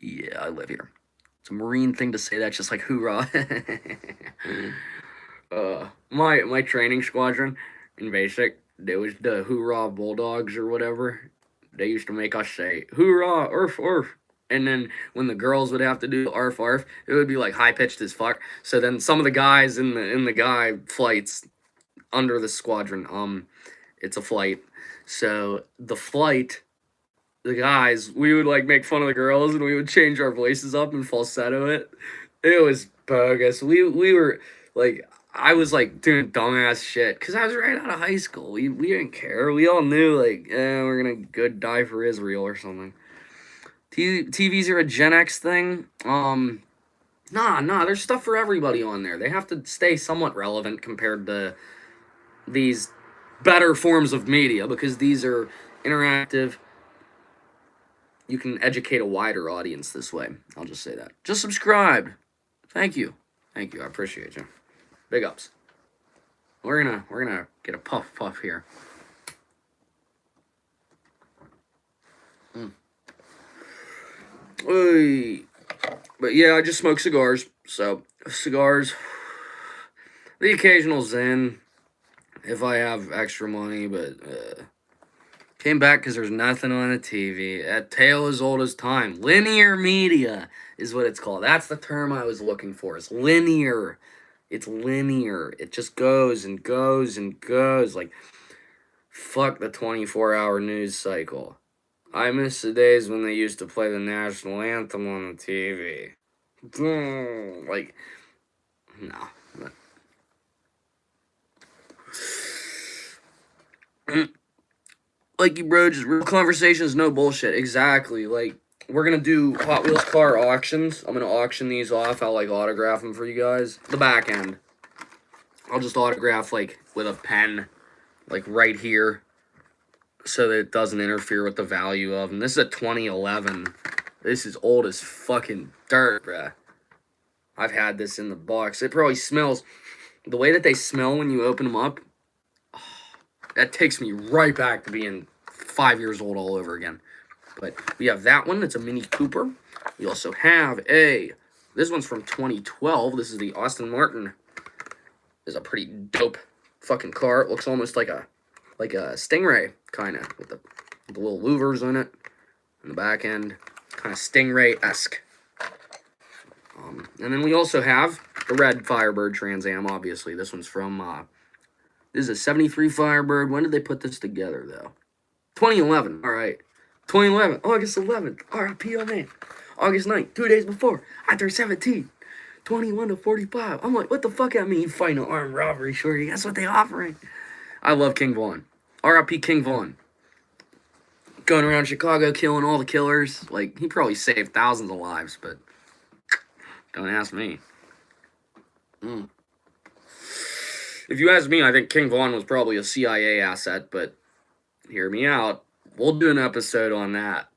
Yeah, I live here. It's a Marine thing to say that, just like hoorah. My training squadron in basic, there was the hoorah bulldogs or whatever. They used to make us say hoorah, urf, urf. And then when the girls would have to do arf arf, it would be like high pitched as fuck. So then some of the guys in the guy flights under the squadron, it's a flight. So the flight, the guys, we would like make fun of the girls and we would change our voices up and falsetto it. It was bogus. We were like, I was like doing dumbass shit because I was right out of high school. We didn't care. We all knew like, we're gonna go die for Israel or something. TVs are a Gen X thing. Nah, there's stuff for everybody on there. They have to stay somewhat relevant compared to these better forms of media because these are interactive. You can educate a wider audience this way. I'll just say that. Just subscribe. Thank you. I appreciate you. Big ups. We're gonna get a puff here. Oy. But yeah, I just smoke cigars. So cigars, the occasional Zen if I have extra money, but came back because there's nothing on the TV. That tale as old as time. Linear media is what it's called. That's the term I was looking for. It's linear. It's linear. It just goes and goes and goes. Like, fuck the 24-hour news cycle. I miss the days when they used to play the national anthem on the TV. Like, no. Like, you bro, just real conversations, no bullshit. Exactly. Like, we're gonna do Hot Wheels car auctions. I'm gonna auction these off. I'll, like, autograph them for you guys. The back end. I'll just autograph, like, with a pen, like, right here, so that it doesn't interfere with the value of them. This is a 2011. This is old as fucking dirt, bruh. I've had this in the box. It probably smells. The way that they smell when you open them up, that takes me right back to being 5 years old all over again. But we have that one. It's a Mini Cooper. We also have this one's from 2012. This is the Aston Martin. It's a pretty dope fucking car. It looks almost like a Stingray, kind of, with the little louvers on it in the back end. Kind of Stingray-esque. And then we also have the red Firebird Trans Am, obviously. This one's from, this is a 73 Firebird. When did they put this together, though? 2011. All right. 2011. August 11th. RIP, oh man. August 9th. 2 days before. I turned 17. 21 to 45. I'm like, what the fuck I mean? Fighting an armed robbery, shorty. That's what they offering. I love King Vaughn. RIP King Vaughn. Going around Chicago killing all the killers. Like, he probably saved thousands of lives, but don't ask me. If you ask me, I think King Vaughn was probably a CIA asset, but hear me out. We'll do an episode on that.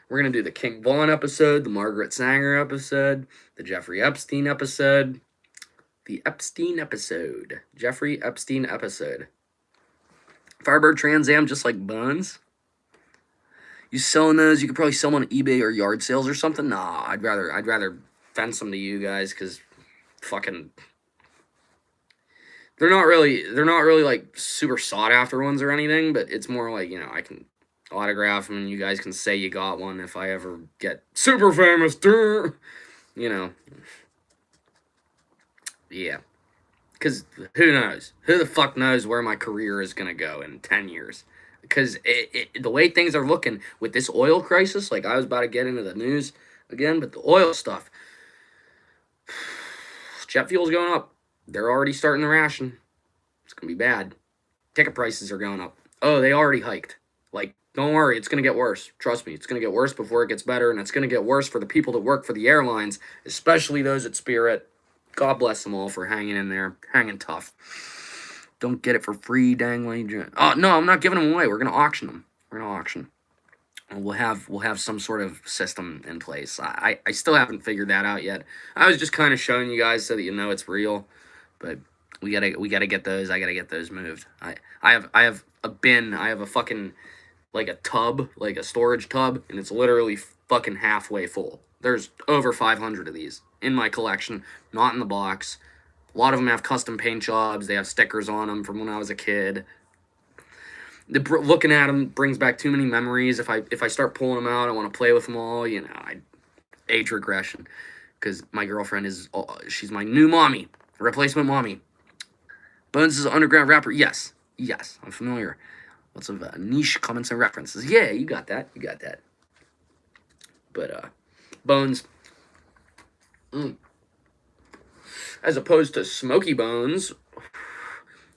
We're going to do the King Vaughn episode, the Margaret Sanger episode, the Jeffrey Epstein episode, the Epstein episode, Jeffrey Epstein episode. Firebird Trans Am, just like Bones. You selling those? You could probably sell them on eBay or yard sales or something. Nah, I'd rather fence them to you guys, because fucking they're not really like super sought after ones or anything, but it's more like, you know, I can autograph them and you guys can say you got one if I ever get super famous. You know. Yeah. Because who knows? Who the fuck knows where my career is going to go in 10 years? Because the way things are looking with this oil crisis, like I was about to get into the news again, but the oil stuff, jet fuel's going up. They're already starting to ration. It's going to be bad. Ticket prices are going up. Oh, they already hiked. Like, don't worry, it's going to get worse. Trust me, it's going to get worse before it gets better, and it's going to get worse for the people that work for the airlines, especially those at Spirit. God bless them all for hanging in there, hanging tough. Don't get it for free, dangling. Oh, no, I'm not giving them away. We're going to auction them. We're going to auction. And we'll have some sort of system in place. I still haven't figured that out yet. I was just kind of showing you guys so that you know it's real. But we gotta get those. I gotta get those moved. I have a bin. I have a fucking, like, a tub, like a storage tub, and it's literally fucking halfway full. There's over 500 of these in my collection, not in the box. A lot of them have custom paint jobs. They have stickers on them from when I was a kid. Looking at them brings back too many memories. If I start pulling them out, I want to play with them all. You know, age regression, because my girlfriend she's my new mommy, replacement mommy. Bones is an underground rapper. Yes, I'm familiar. Lots of niche comments and references. Yeah, you got that. But Bones, as opposed to Smoky Bones,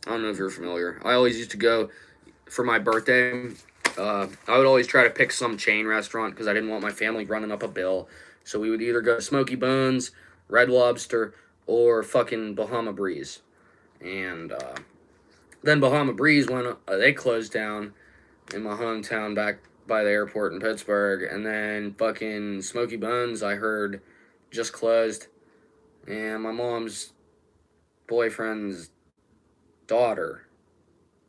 I don't know if you're familiar. I always used to go for my birthday. I would always try to pick some chain restaurant because I didn't want my family running up a bill. So we would either go to Smoky Bones, Red Lobster, or fucking Bahama Breeze. And then Bahama Breeze, when they closed down in my hometown back by the airport in Pittsburgh. And then fucking Smoky Bones, I heard, just closed. And my mom's boyfriend's daughter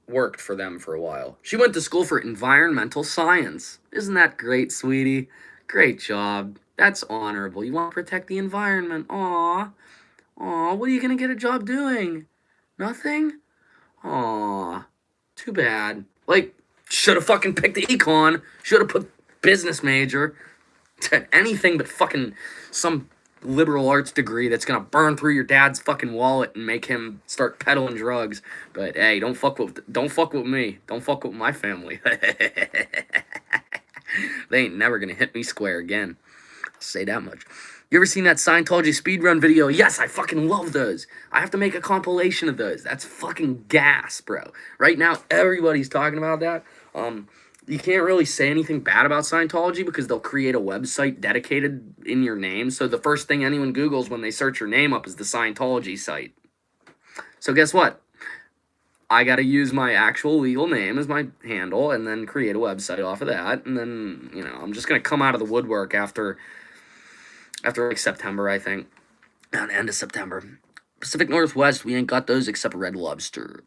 worked for them for a while. She went to school for environmental science. Isn't that great, sweetie? Great job. That's honorable. You want to protect the environment. Aw. Aw, what are you going to get a job doing? Nothing? Aw. Too bad. Like, should have fucking picked the econ. Should have put business major. Anything but fucking some liberal arts degree that's gonna burn through your dad's fucking wallet and make him start peddling drugs. But hey, don't fuck with me. Don't fuck with my family. They ain't never gonna hit me square again. I'll say that much. You ever seen that Scientology speedrun video? Yes, I fucking love those. I have to make a compilation of those. That's fucking gas, bro. Right now, everybody's talking about that. You can't really say anything bad about Scientology because they'll create a website dedicated in your name. So the first thing anyone Googles when they search your name up is the Scientology site. So guess what? I got to use my actual legal name as my handle and then create a website off of that. And then, you know, I'm just going to come out of the woodwork after like September, I think. The end of September. Pacific Northwest, we ain't got those except Red Lobster.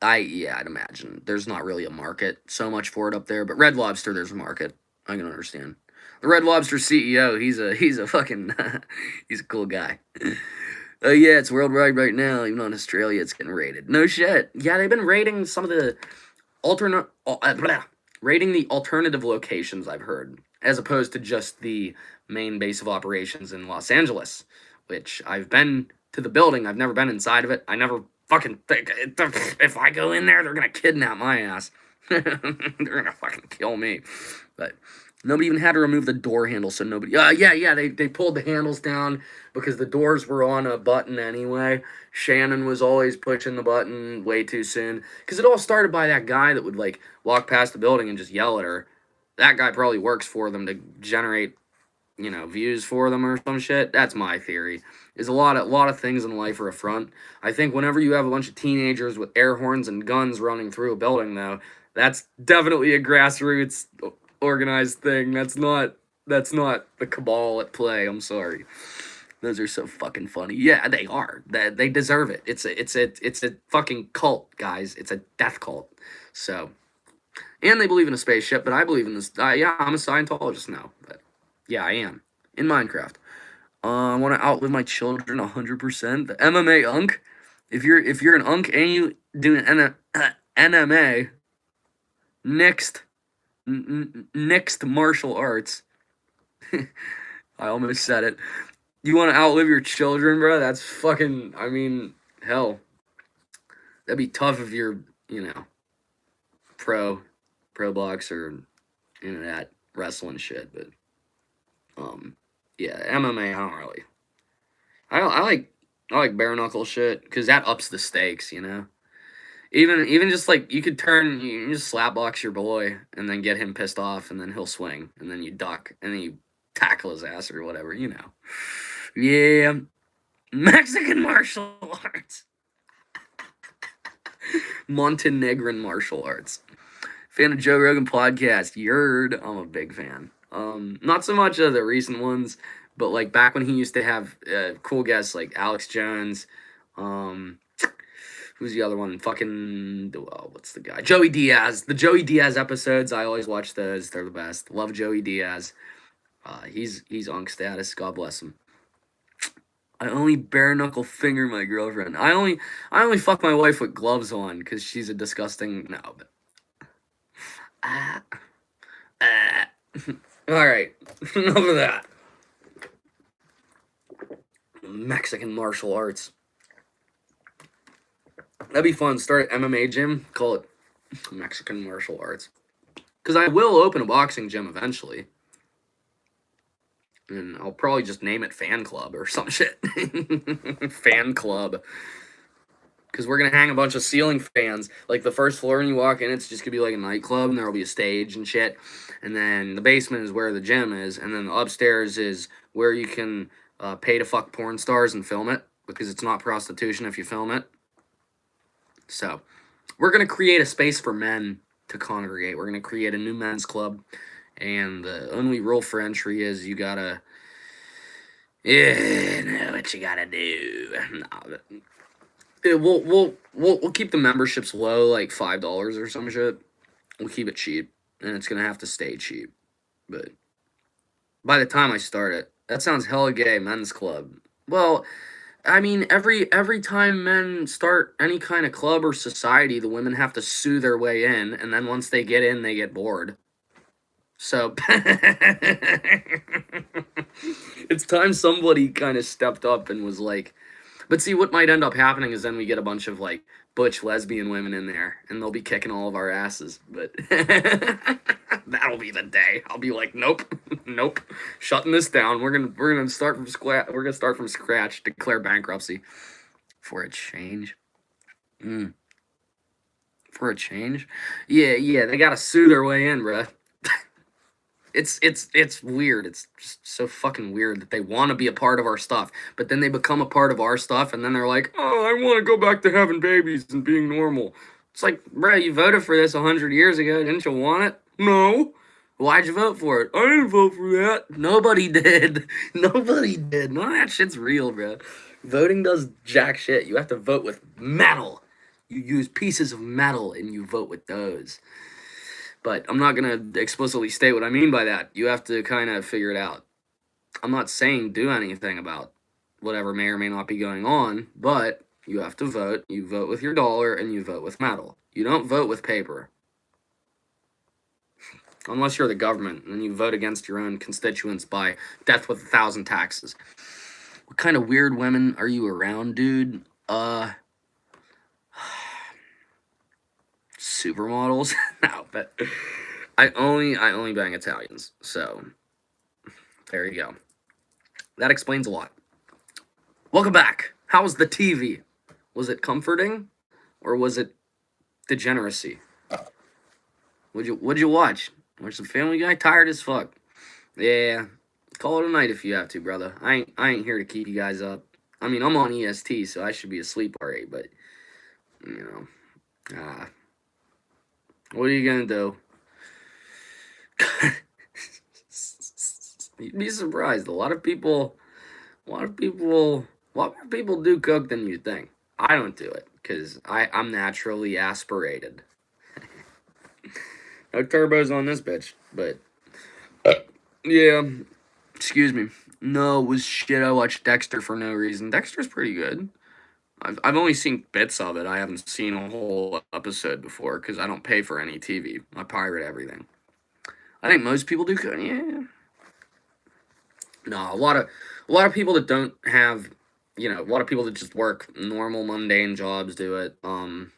I'd imagine. There's not really a market so much for it up there, but Red Lobster, there's a market. I can understand. The Red Lobster CEO, he's a fucking, he's a cool guy. Oh yeah, it's worldwide right now. Even on Australia, it's getting rated. No shit. Yeah, they've been rating some of the rating the alternative locations, I've heard, as opposed to just the main base of operations in Los Angeles, which I've been to the building. I've never been inside of it. I never fucking think if I go in there, they're gonna kidnap my ass. They're gonna fucking kill me. But nobody even had to remove the door handle, so nobody. They pulled the handles down because the doors were on a button anyway. Shannon was always pushing the button way too soon because it all started by that guy that would like walk past the building and just yell at her. That guy probably works for them to generate, you know, views for them or some shit. That's my theory. Is a lot of things in life are a front. I think whenever you have a bunch of teenagers with air horns and guns running through a building, though, that's definitely a grassroots organized thing. That's not the cabal at play. I'm sorry. Those are so fucking funny. Yeah, they are. They deserve it. It's a fucking cult, guys. It's a death cult. So, and they believe in a spaceship, but I believe in this. Yeah, I'm a Scientologist now. But yeah, I am in Minecraft. I want to outlive my children 100%. The MMA unk. If you're an unk and you do an NMA, next martial arts. I almost said it. You want to outlive your children, bro? That's fucking. I mean, hell. That'd be tough if you're, you know, pro boxer, into that wrestling shit. But yeah, MMA. I don't really. I like bare knuckle shit because that ups the stakes, you know. Even just like you just slap box your boy and then get him pissed off and then he'll swing and then you duck and then you tackle his ass or whatever, you know. Yeah, Mexican martial arts, Montenegrin martial arts. Fan of Joe Rogan podcast? Yerd, I'm a big fan. Not so much of the recent ones, but like back when he used to have cool guests like Alex Jones. Who's the other one? Fucking, what's the guy? Joey Diaz. The Joey Diaz episodes, I always watch those. They're the best. Love Joey Diaz. He's unk status. God bless him. I only bare knuckle finger my girlfriend. I only fuck my wife with gloves on because she's a disgusting. No, but. All right. Enough of that. Mexican martial arts. That'd be fun. Start an MMA gym. Call it Mexican martial arts. Because I will open a boxing gym eventually. And I'll probably just name it Fan Club or some shit. Fan Club. Because we're going to hang a bunch of ceiling fans. Like the first floor when you walk in, it's just going to be like a nightclub. And there will be a stage and shit. And then the basement is where the gym is. And then the upstairs is where you can pay to fuck porn stars and film it. Because it's not prostitution if you film it. So, we're going to create a space for men to congregate. We're going to create a new men's club. And the only rule for entry is you gotta... Yeah, know what you gotta do. No, we'll keep the memberships low, like $5 or some shit. We'll keep it cheap, and it's gonna have to stay cheap. But by the time I start it, that sounds hella gay, men's club. Well, I mean, every time men start any kind of club or society, the women have to sue their way in, and then once they get in, they get bored. So it's time somebody kind of stepped up and was like, but see, what might end up happening is then we get a bunch of like butch lesbian women in there, and they'll be kicking all of our asses. But that'll be the day. I'll be like, nope, nope, shutting this down. We're gonna start from scratch. Declare bankruptcy for a change. For a change, yeah. They gotta sue their way in, bruh. It's weird. It's just so fucking weird that they want to be a part of our stuff, but then they become a part of our stuff, and then they're like, "Oh, I want to go back to having babies and being normal." It's like, bro, you voted for this 100 years ago. Didn't you want it? No. Why'd you vote for it? I didn't vote for that. Nobody did. Nobody did. None of that shit's real, bro. Voting does jack shit. You have to vote with metal. You use pieces of metal and you vote with those. But I'm not going to explicitly state what I mean by that. You have to kind of figure it out. I'm not saying do anything about whatever may or may not be going on, but you have to vote. You vote with your dollar and you vote with metal. You don't vote with paper. Unless you're the government and you vote against your own constituents by death with 1,000 taxes. What kind of weird women are you around, dude? Supermodels? No, but I only bang Italians, so there you go. That explains a lot. Welcome back. How was the TV? Was it comforting, or was it degeneracy? What'd you watch? Watch some Family Guy? Tired as fuck. Yeah, call it a night if you have to, brother. I ain't here to keep you guys up. I mean, I'm on EST, so I should be asleep already, but you know, what are you gonna do? You'd be surprised. A lot of people do coke than you think. I don't do it because I'm naturally aspirated. No turbos on this bitch, but yeah. Excuse me. No, it was shit. I watched Dexter for no reason. Dexter's pretty good. I've only seen bits of it. I haven't seen a whole episode before because I don't pay for any TV. I pirate everything. I think most people do. Yeah. No, a lot of people that don't have, a lot of people that just work normal mundane jobs do it. On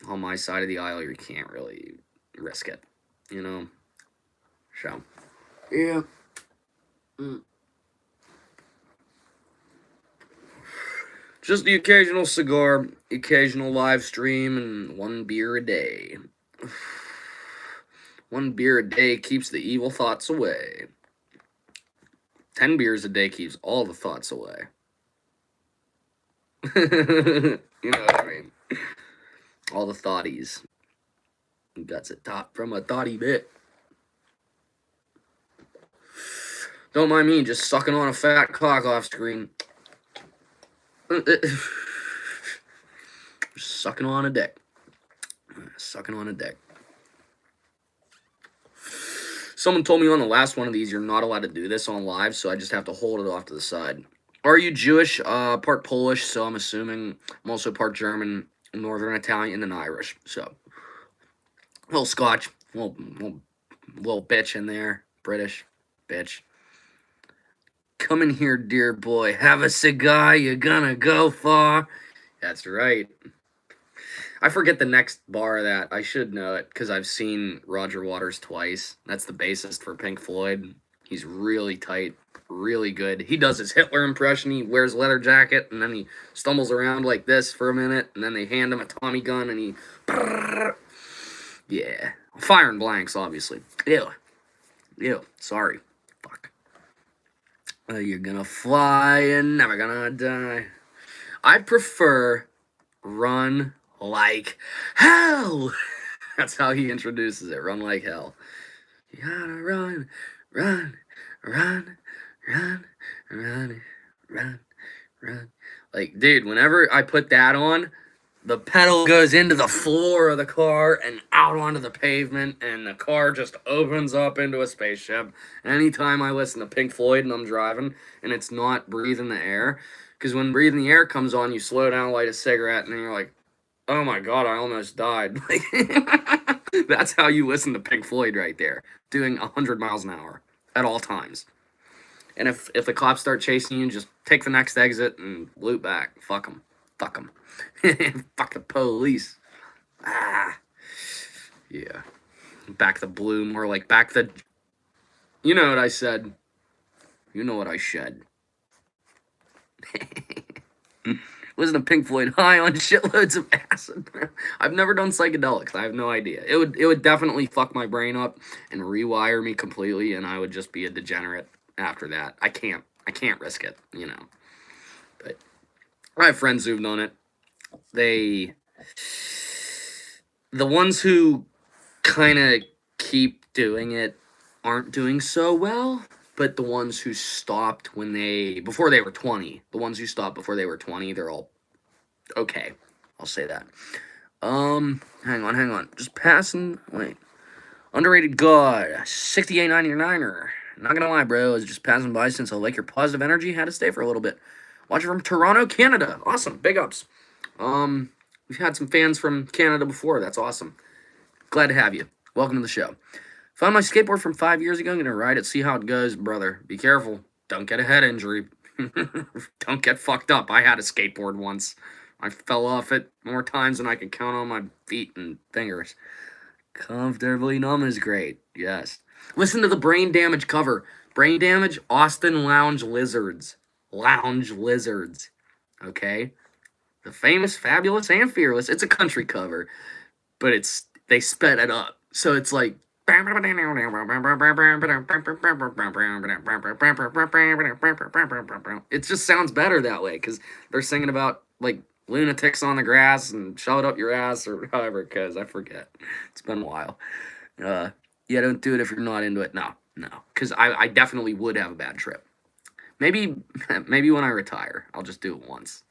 my side of the aisle, you can't really risk it, So, yeah. Just the occasional cigar, occasional live stream, and one beer a day. One beer a day keeps the evil thoughts away. 10 beers a day keeps all the thoughts away. You know what I mean? All the thoughties. Guts it top from a thoughty bit. Don't mind me just sucking on a fat cock off screen. Just sucking on a dick. Sucking on a dick. Someone told me on the last one of these you're not allowed to do this on live, so I just have to hold it off to the side. Are you Jewish? Part Polish, so I'm assuming. I'm also part German, Northern Italian, and Irish. So, a little Scotch, little bitch in there. British bitch. Come in here, dear boy. Have a cigar. You're gonna go far. That's right. I forget the next bar of that. I should know it because I've seen Roger Waters twice. That's the bassist for Pink Floyd. He's really tight, really good. He does his Hitler impression. He wears a leather jacket, and then he stumbles around like this for a minute, and then they hand him a Tommy gun, and he... Yeah. Firing blanks, obviously. Ew. Sorry. Fuck. You're gonna fly and never gonna die. I prefer Run Like Hell. That's how he introduces it. Run like hell. You gotta run, run, run, run, run, run, run. Like, dude, whenever I put that on, the pedal goes into the floor of the car and out onto the pavement, and the car just opens up into a spaceship. Anytime I listen to Pink Floyd and I'm driving and it's not breathing the air, because when breathing the air comes on, you slow down, light a cigarette, and then you're like, oh my god, I almost died. That's how you listen to Pink Floyd right there, doing 100 miles an hour at all times. And if the cops start chasing you, just take the next exit and loop back. Fuck them. Fuck them. Fuck the police. Ah. Yeah. Back the blue, more like back the... You know what I said. You know what I shed. Listen to Pink Floyd high on shitloads of acid. I've never done psychedelics. I have no idea. It would definitely fuck my brain up and rewire me completely, and I would just be a degenerate after that. I can't risk it, you know. But I have friends who've done it. The ones who kind of keep doing it aren't doing so well. But the ones who stopped before they were 20, the ones who stopped before they were 20, they're all okay. I'll say that. Hang on. Just passing, wait. Underrated God, 68.99er. Not gonna lie, bro, I was just passing by since I like your positive energy. Had to stay for a little bit. Watching from Toronto, Canada. Awesome, big ups. We've had some fans from Canada before. That's awesome. Glad to have you. Welcome to the show. Found my skateboard from 5 years ago. I'm going to ride it, see how it goes, brother. Be careful. Don't get a head injury. Don't get fucked up. I had a skateboard once. I fell off it more times than I could count on my feet and fingers. Comfortably numb is great. Yes. Listen to the Brain Damage cover. Brain Damage, Austin Lounge Lizards. Lounge Lizards. Okay? The famous, fabulous, and fearless. It's a country cover. But they sped it up. So it's like... It just sounds better that way, because they're singing about, like, lunatics on the grass and shove it up your ass, or however it goes. I forget. It's been a while. Yeah, don't do it if you're not into it. No. Because I definitely would have a bad trip. Maybe when I retire, I'll just do it once.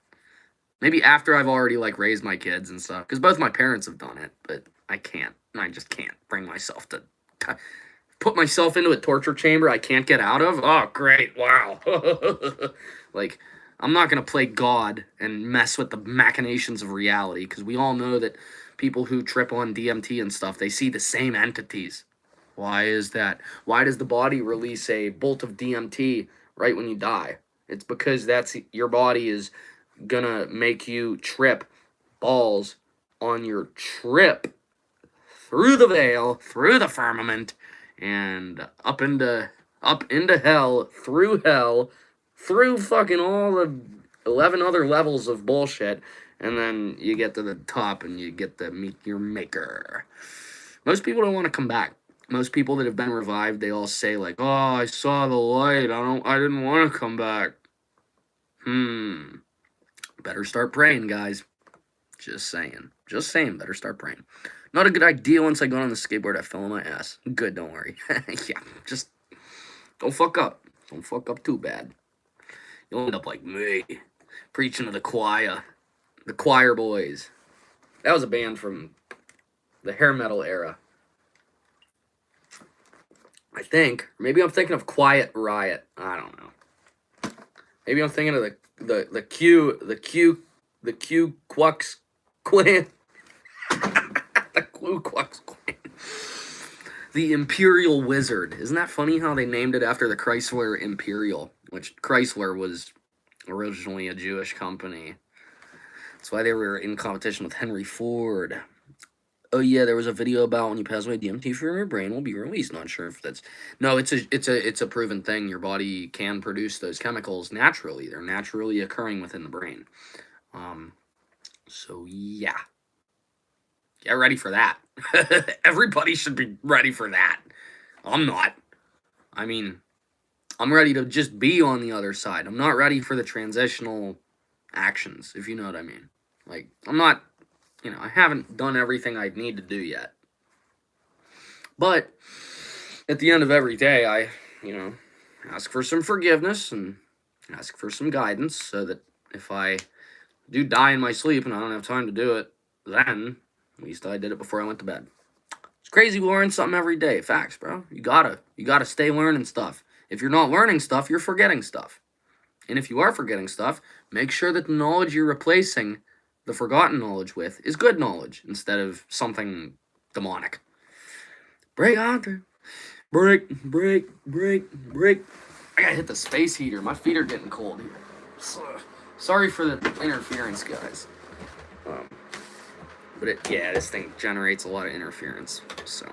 Maybe after I've already, like, raised my kids and stuff. Because both my parents have done it, but I can't. I just can't bring myself to put myself into a torture chamber I can't get out of. Oh, great. Wow. Like, I'm not going to play God and mess with the machinations of reality, because we all know that people who trip on DMT and stuff, they see the same entities. Why is that? Why does the body release a bolt of DMT right when you die? It's because your body is gonna make you trip balls on your trip through the veil, through the firmament, and up into hell, through fucking all the 11 other levels of bullshit, and then you get to the top and you get to meet your maker. Most people don't want to come back. Most people that have been revived, they all say, like, oh, I saw the light, I didn't want to come back. Better start praying, guys. Just saying, better start praying. Not a good idea. Once I got on the skateboard, I fell on my ass. Good, don't worry. Yeah, just don't fuck up. Don't fuck up too bad. You'll end up like me, preaching to the choir boys. That was a band from the hair metal era, I think. Maybe I'm thinking of Quiet Riot. I don't know. Maybe I'm thinking of the Ku Klux Klan. The Ku Klux Klan. The Imperial Wizard. Isn't that funny how they named it after the Chrysler Imperial, which Chrysler was originally a Jewish company. That's why they were in competition with Henry Ford. Oh yeah, there was a video about when you pass away, DMT from your brain will be released. Not sure if that's... No, it's a proven thing. Your body can produce those chemicals naturally. They're naturally occurring within the brain. So yeah. Get ready for that. Everybody should be ready for that. I'm not. I mean, I'm ready to just be on the other side. I'm not ready for the transitional actions, if you know what I mean. Like, I'm not... I haven't done everything I need to do yet. But at the end of every day, I, ask for some forgiveness and ask for some guidance so that if I I do die in my sleep and I don't have time to do it then. At least I did it before I went to bed. It's crazy we learn something every day. Facts, bro. You gotta stay learning stuff. If you're not learning stuff, you're forgetting stuff. And if you are forgetting stuff, make sure that the knowledge you're replacing the forgotten knowledge with is good knowledge instead of something demonic. Break on through. Break. I gotta hit the space heater. My feet are getting cold here. So, sorry for the interference, guys. But this thing generates a lot of interference. So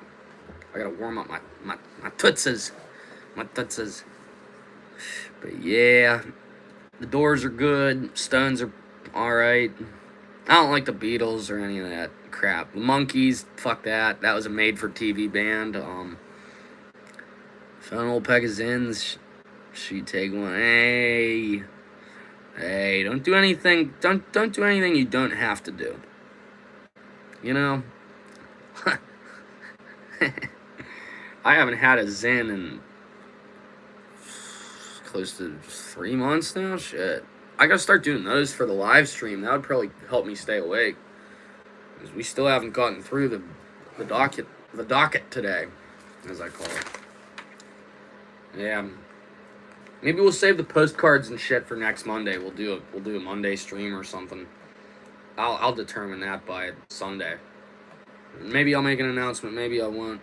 I gotta warm up my tootses. My tootses. But yeah, the Doors are good. Stones are alright. I don't like the Beatles or any of that crap. The Monkees, fuck that. That was a made-for-TV band. Found old Peck of Zins. She take one. Hey, don't do anything. Don't do anything you don't have to do. You know? I haven't had a Zin in close to 3 months now. Shit. I gotta start doing those for the live stream. That would probably help me stay awake. Because we still haven't gotten through the docket today, as I call it. Yeah. Maybe we'll save the postcards and shit for next Monday. We'll do a Monday stream or something. I'll determine that by Sunday. Maybe I'll make an announcement. Maybe I won't.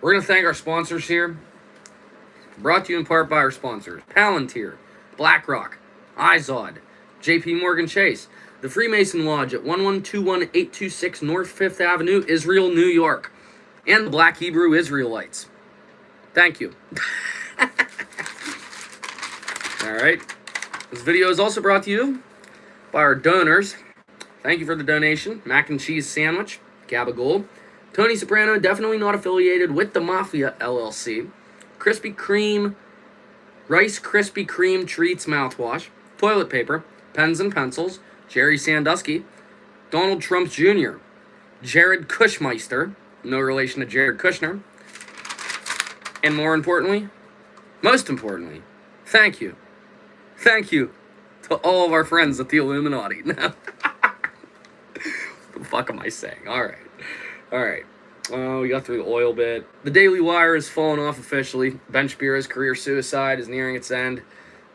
We're gonna thank our sponsors here. Brought to you in part by our sponsors: Palantir, BlackRock, Izod, J.P. Morgan Chase, the Freemason Lodge at 1121826 North 5th Avenue, Israel, New York, and the Black Hebrew Israelites. Thank you. Alright. This video is also brought to you by our donors. Thank you for the donation. Mac and cheese sandwich, Gabagool. Tony Soprano, definitely not affiliated with the Mafia LLC. Krispy Kreme, Rice Krispy Kreme Treats mouthwash. Toilet paper, pens and pencils, Jerry Sandusky. Donald Trump Jr., Jared Kushmeister, no relation to Jared Kushner. And most importantly, thank you. Thank you to all of our friends at the Illuminati. What the fuck am I saying? Alright. We got through the oil bit. The Daily Wire has fallen off officially. Ben Shapiro's career suicide is nearing its end.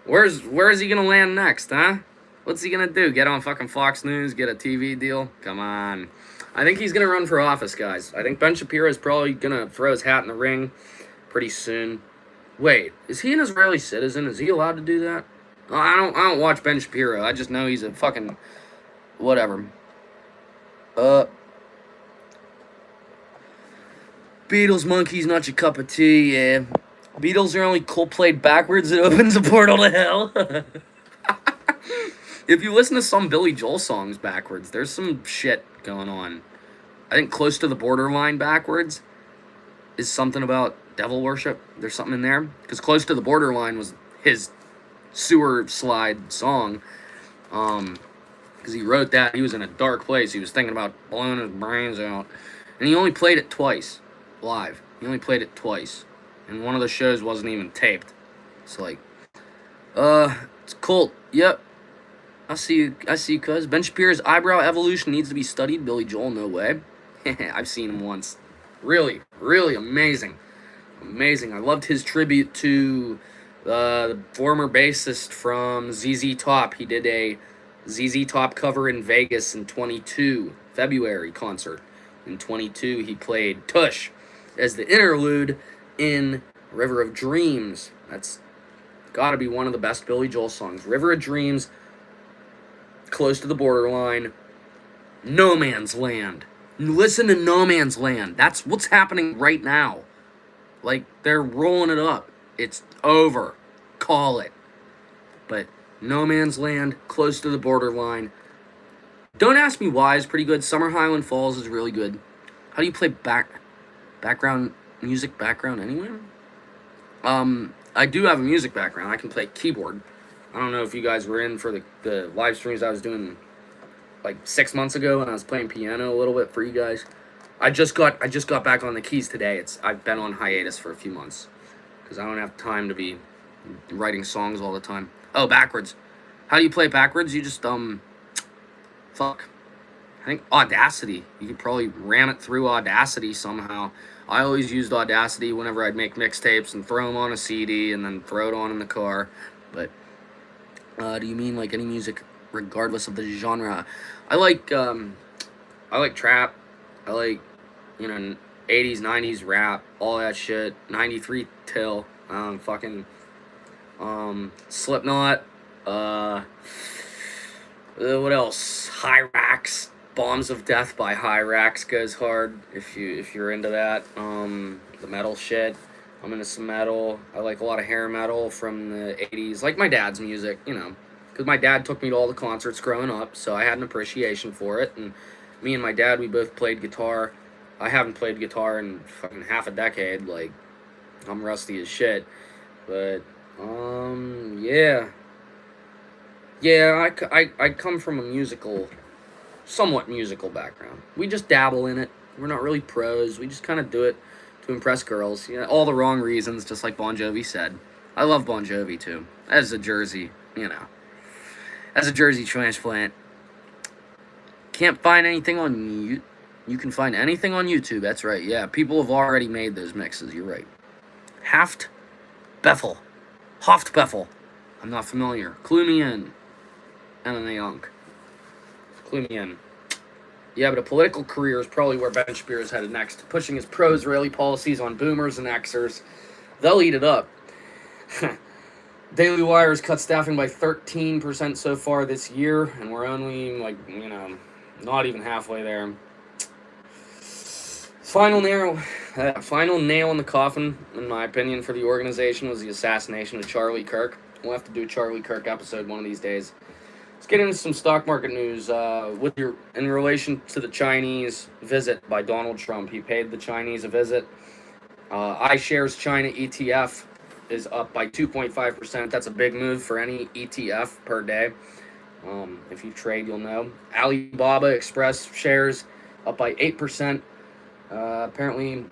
Where is he gonna land next, huh? What's he gonna do? Get on fucking Fox News? Get a TV deal? Come on. I think he's gonna run for office, guys. I think Ben Shapiro is probably gonna throw his hat in the ring pretty soon. Wait, is he an Israeli citizen? Is he allowed to do that? I don't watch Ben Shapiro. I just know he's a fucking whatever. Beatles, Monkees, not your cup of tea, yeah. Beatles are only played backwards. It opens a portal to hell. If you listen to some Billy Joel songs backwards, there's some shit going on. I think Close to the Borderline backwards is something about devil worship. There's something in there. Because Close to the Borderline was his sewer slide song. Because he wrote that. He was in a dark place. He was thinking about blowing his brains out. And he only played it twice. Live. He only played it twice. And one of the shows wasn't even taped. It's like, it's Colt. Yep. I see you, cuz. Ben Shapiro's eyebrow evolution needs to be studied. Billy Joel, no way. I've seen him once. Really amazing. Amazing. I loved his tribute to the former bassist from ZZ Top. He did a ZZ Top cover in Vegas in 22, February concert. In 22, he played Tush as the interlude in River of Dreams. That's gotta be one of the best Billy Joel songs. River of Dreams, Close to the Borderline, No Man's Land. Listen to No Man's Land. That's what's happening right now. Like, they're rolling it up. It's over. Call it. But No Man's Land, Close to the Borderline. Don't Ask Me Why is pretty good. Summer Highland Falls is really good. How do you play background music anywhere? I do have a music background. I can play keyboard. I don't know if you guys were in for the live streams I was doing like 6 months ago, and I was playing piano a little bit for you guys. I just got back on the keys today. I've been on hiatus for a few months because I don't have time to be writing songs all the time. Oh, backwards. How do you play it backwards? You just, fuck. I think Audacity. You could probably ram it through Audacity somehow. I always used Audacity whenever I'd make mixtapes and throw them on a CD and then throw it on in the car. But, do you mean like any music regardless of the genre? I like trap. I like, 80s, 90s rap, all that shit. 93 Till, Slipknot, what else? Hyrax. Bombs of Death by Hyrax goes hard if you're into that. The metal shit. I'm into some metal. I like a lot of hair metal from the 80s, like my dad's music, because my dad took me to all the concerts growing up, so I had an appreciation for it. And me and my dad, we both played guitar. I haven't played guitar in fucking half a decade. Like, I'm rusty as shit. But, yeah. Yeah, I come from a somewhat musical background. We just dabble in it. We're not really pros. We just kind of do it to impress girls. All the wrong reasons, just like Bon Jovi said. I love Bon Jovi, too. As a Jersey, As a Jersey transplant. Can't find anything on YouTube. You can find anything on YouTube. That's right. Yeah, people have already made those mixes. You're right. Haft Bethel. Hoft Bethel. I'm not familiar. Clue me in. And then the Yonk. Clue me in. Yeah, but a political career is probably where Ben Shapiro is headed next. Pushing his pro-Israeli policies on boomers and Xers. They'll eat it up. Daily Wire's cut staffing by 13% so far this year, and we're only, not even halfway there. Final nail in the coffin, in my opinion, for the organization was the assassination of Charlie Kirk. We'll have to do a Charlie Kirk episode one of these days. Let's get into some stock market news. In relation to the Chinese visit by Donald Trump, he paid the Chinese a visit. iShares China ETF is up by 2.5%. That's a big move for any ETF per day. If you trade, you'll know. Alibaba Express shares up by 8%. Apparently,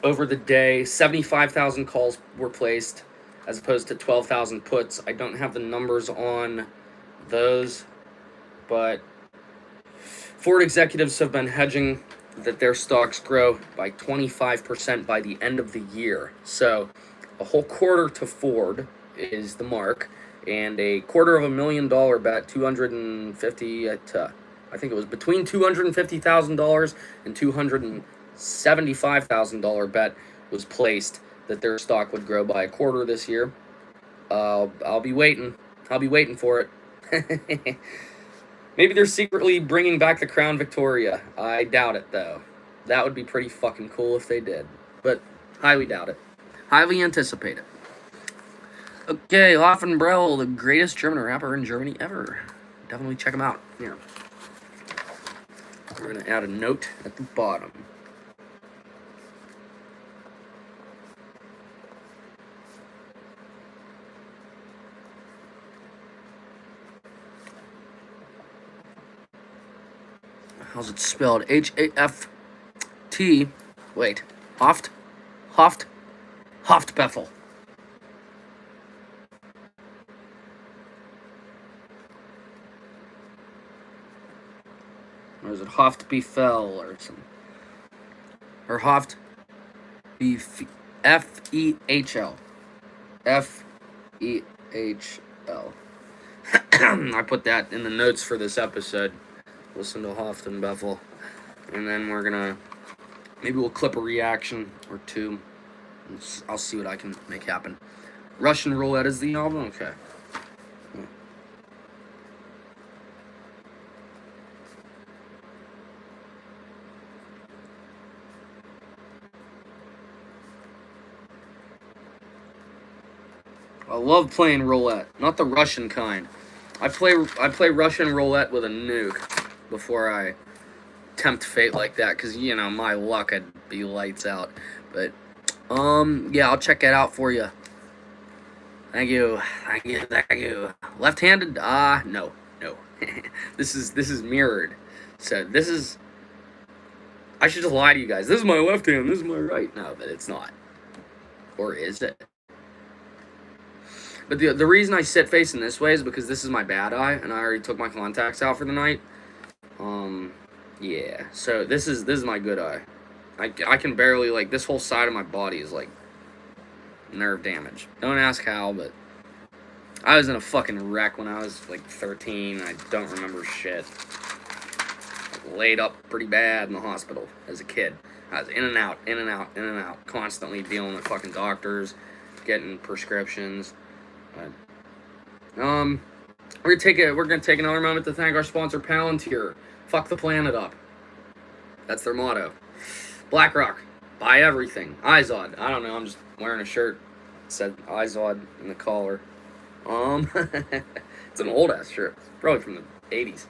over the day, 75,000 calls were placed as opposed to 12,000 puts. I don't have the numbers on those, but Ford executives have been hedging that their stocks grow by 25% by the end of the year. So, a whole quarter to Ford is the mark, and a $250,000 bet, 250 at I think it was between $250,000 and $275,000 bet was placed that their stock would grow by a quarter this year. I'll be waiting. I'll be waiting for it. Maybe they're secretly bringing back the Crown Victoria. I doubt it, though. That would be pretty fucking cool if they did. But highly doubt it. Highly anticipate it. Okay, Hoffenbrell, the greatest German rapper in Germany ever. Definitely check him out. Here. We're going to add a note at the bottom. How's it spelled? H-A-F-T. Wait. Hoftbefel. Or is it Hoftbefel or something? Or F-E-H-L. F-E-H-L. I put that in the notes for this episode. Listen to Hoftbefel. And then we're gonna... Maybe we'll clip a reaction or two. I'll see what I can make happen. Russian Roulette is the album? Okay. I love playing roulette, not the Russian kind. I play Russian roulette with a nuke before I tempt fate like that, because my luck would be lights out. But yeah, I'll check it out for you. Thank you. Left-handed? No. This is mirrored. So this is... I should just lie to you guys. This is my left hand. This is my right. No, but it's not. Or is it? But the reason I sit facing this way is because this is my bad eye, and I already took my contacts out for the night. Yeah. So this is my good eye. I can barely, like, this whole side of my body is like nerve damage. Don't ask how, but I was in a fucking wreck when I was like 13. I don't remember shit. I laid up pretty bad in the hospital as a kid. I was in and out, in and out, in and out, constantly dealing with fucking doctors, getting prescriptions. But, we're gonna take another moment to thank our sponsor, Palantir. Fuck the planet up. That's their motto. BlackRock, buy everything. Izod, I don't know. I'm just wearing a shirt that said Izod in the collar. It's an old ass shirt. It's probably from the 80s.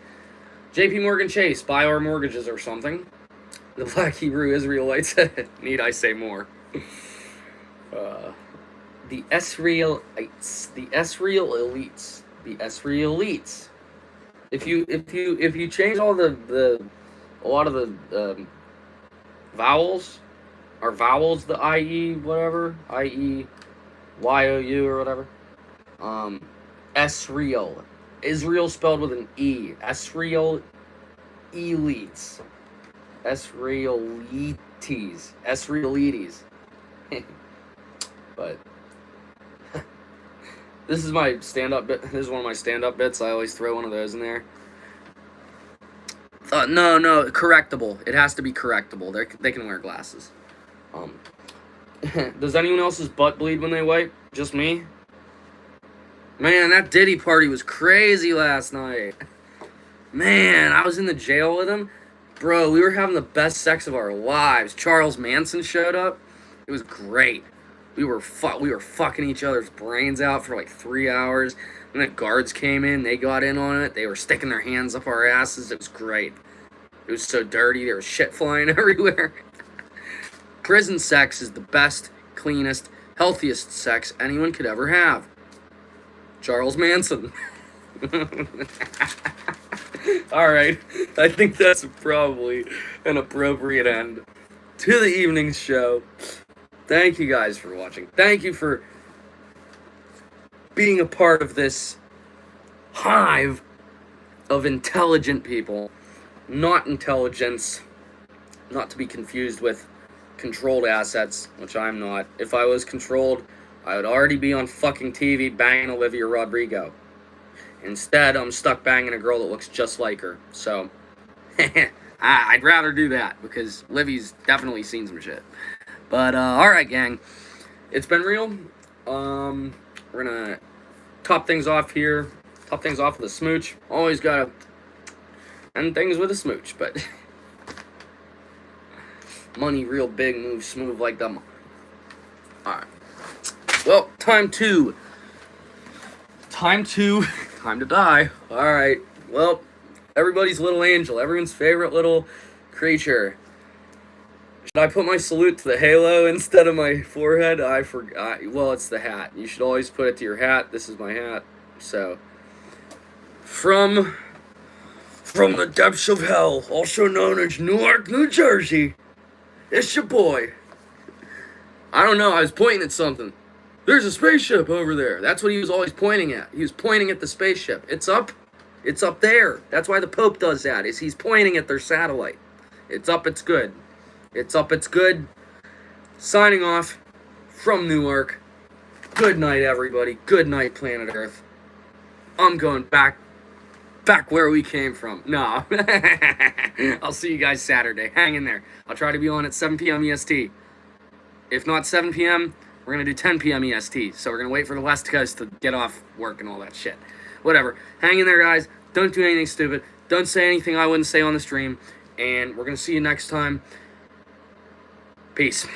JP Morgan Chase, buy our mortgages or something. The Black Hebrew Israelites, need I say more? The Esraelites, the Esraelites, the Esraelites. If you change all a lot of the vowels, or vowels, the IE whatever, IE YOU or whatever. Esrael. Israel spelled with an E. Esrael elites. Esraelites. Esraelites. But this is my stand-up bit. This is one of my stand-up bits. I always throw one of those in there. No, correctable. It has to be correctable. They can wear glasses. Does anyone else's butt bleed when they wipe? Just me? Man, that Diddy party was crazy last night. Man, I was in the jail with him. Bro, we were having the best sex of our lives. Charles Manson showed up. It was great. We were fucking each other's brains out for like 3 hours. And the guards came in. They got in on it. They were sticking their hands up our asses. It was great. It was so dirty. There was shit flying everywhere. Prison sex is the best, cleanest, healthiest sex anyone could ever have. Charles Manson. Alright, I think that's probably an appropriate end to the evening's show. Thank you guys for watching. Thank you for being a part of this hive of intelligent people. Not intelligence, not to be confused with controlled assets, which I'm not. If I was controlled, I would already be on fucking TV banging Olivia Rodrigo. Instead, I'm stuck banging a girl that looks just like her. So, I'd rather do that, because Livy's definitely seen some shit. But, alright, gang. It's been real. We're gonna top things off here. Top things off with a smooch. Always gotta end things with a smooch, but money real big, move smooth like them. Alright. Well, time to die. Alright. Well, everybody's little angel. Everyone's favorite little creature. Should I put my salute to the halo instead of my forehead? I forgot. Well, it's the hat. You should always put it to your hat. This is my hat. So, from the depths of hell, also known as Newark, New Jersey, it's your boy. I don't know. I was pointing at something. There's a spaceship over there. That's what he was always pointing at. He was pointing at the spaceship. It's up. It's up there. That's why the Pope does that, is he's pointing at their satellite. It's up, it's good. It's up, it's good. Signing off from Newark. Good night, everybody. Good night, planet Earth. I'm going back where we came from. No. I'll see you guys Saturday. Hang in there. I'll try to be on at 7 p.m. EST. If not 7 p.m., we're going to do 10 p.m. EST. So we're going to wait for the West Coast to get off work and all that shit. Whatever. Hang in there, guys. Don't do anything stupid. Don't say anything I wouldn't say on the stream. And we're going to see you next time. Peace.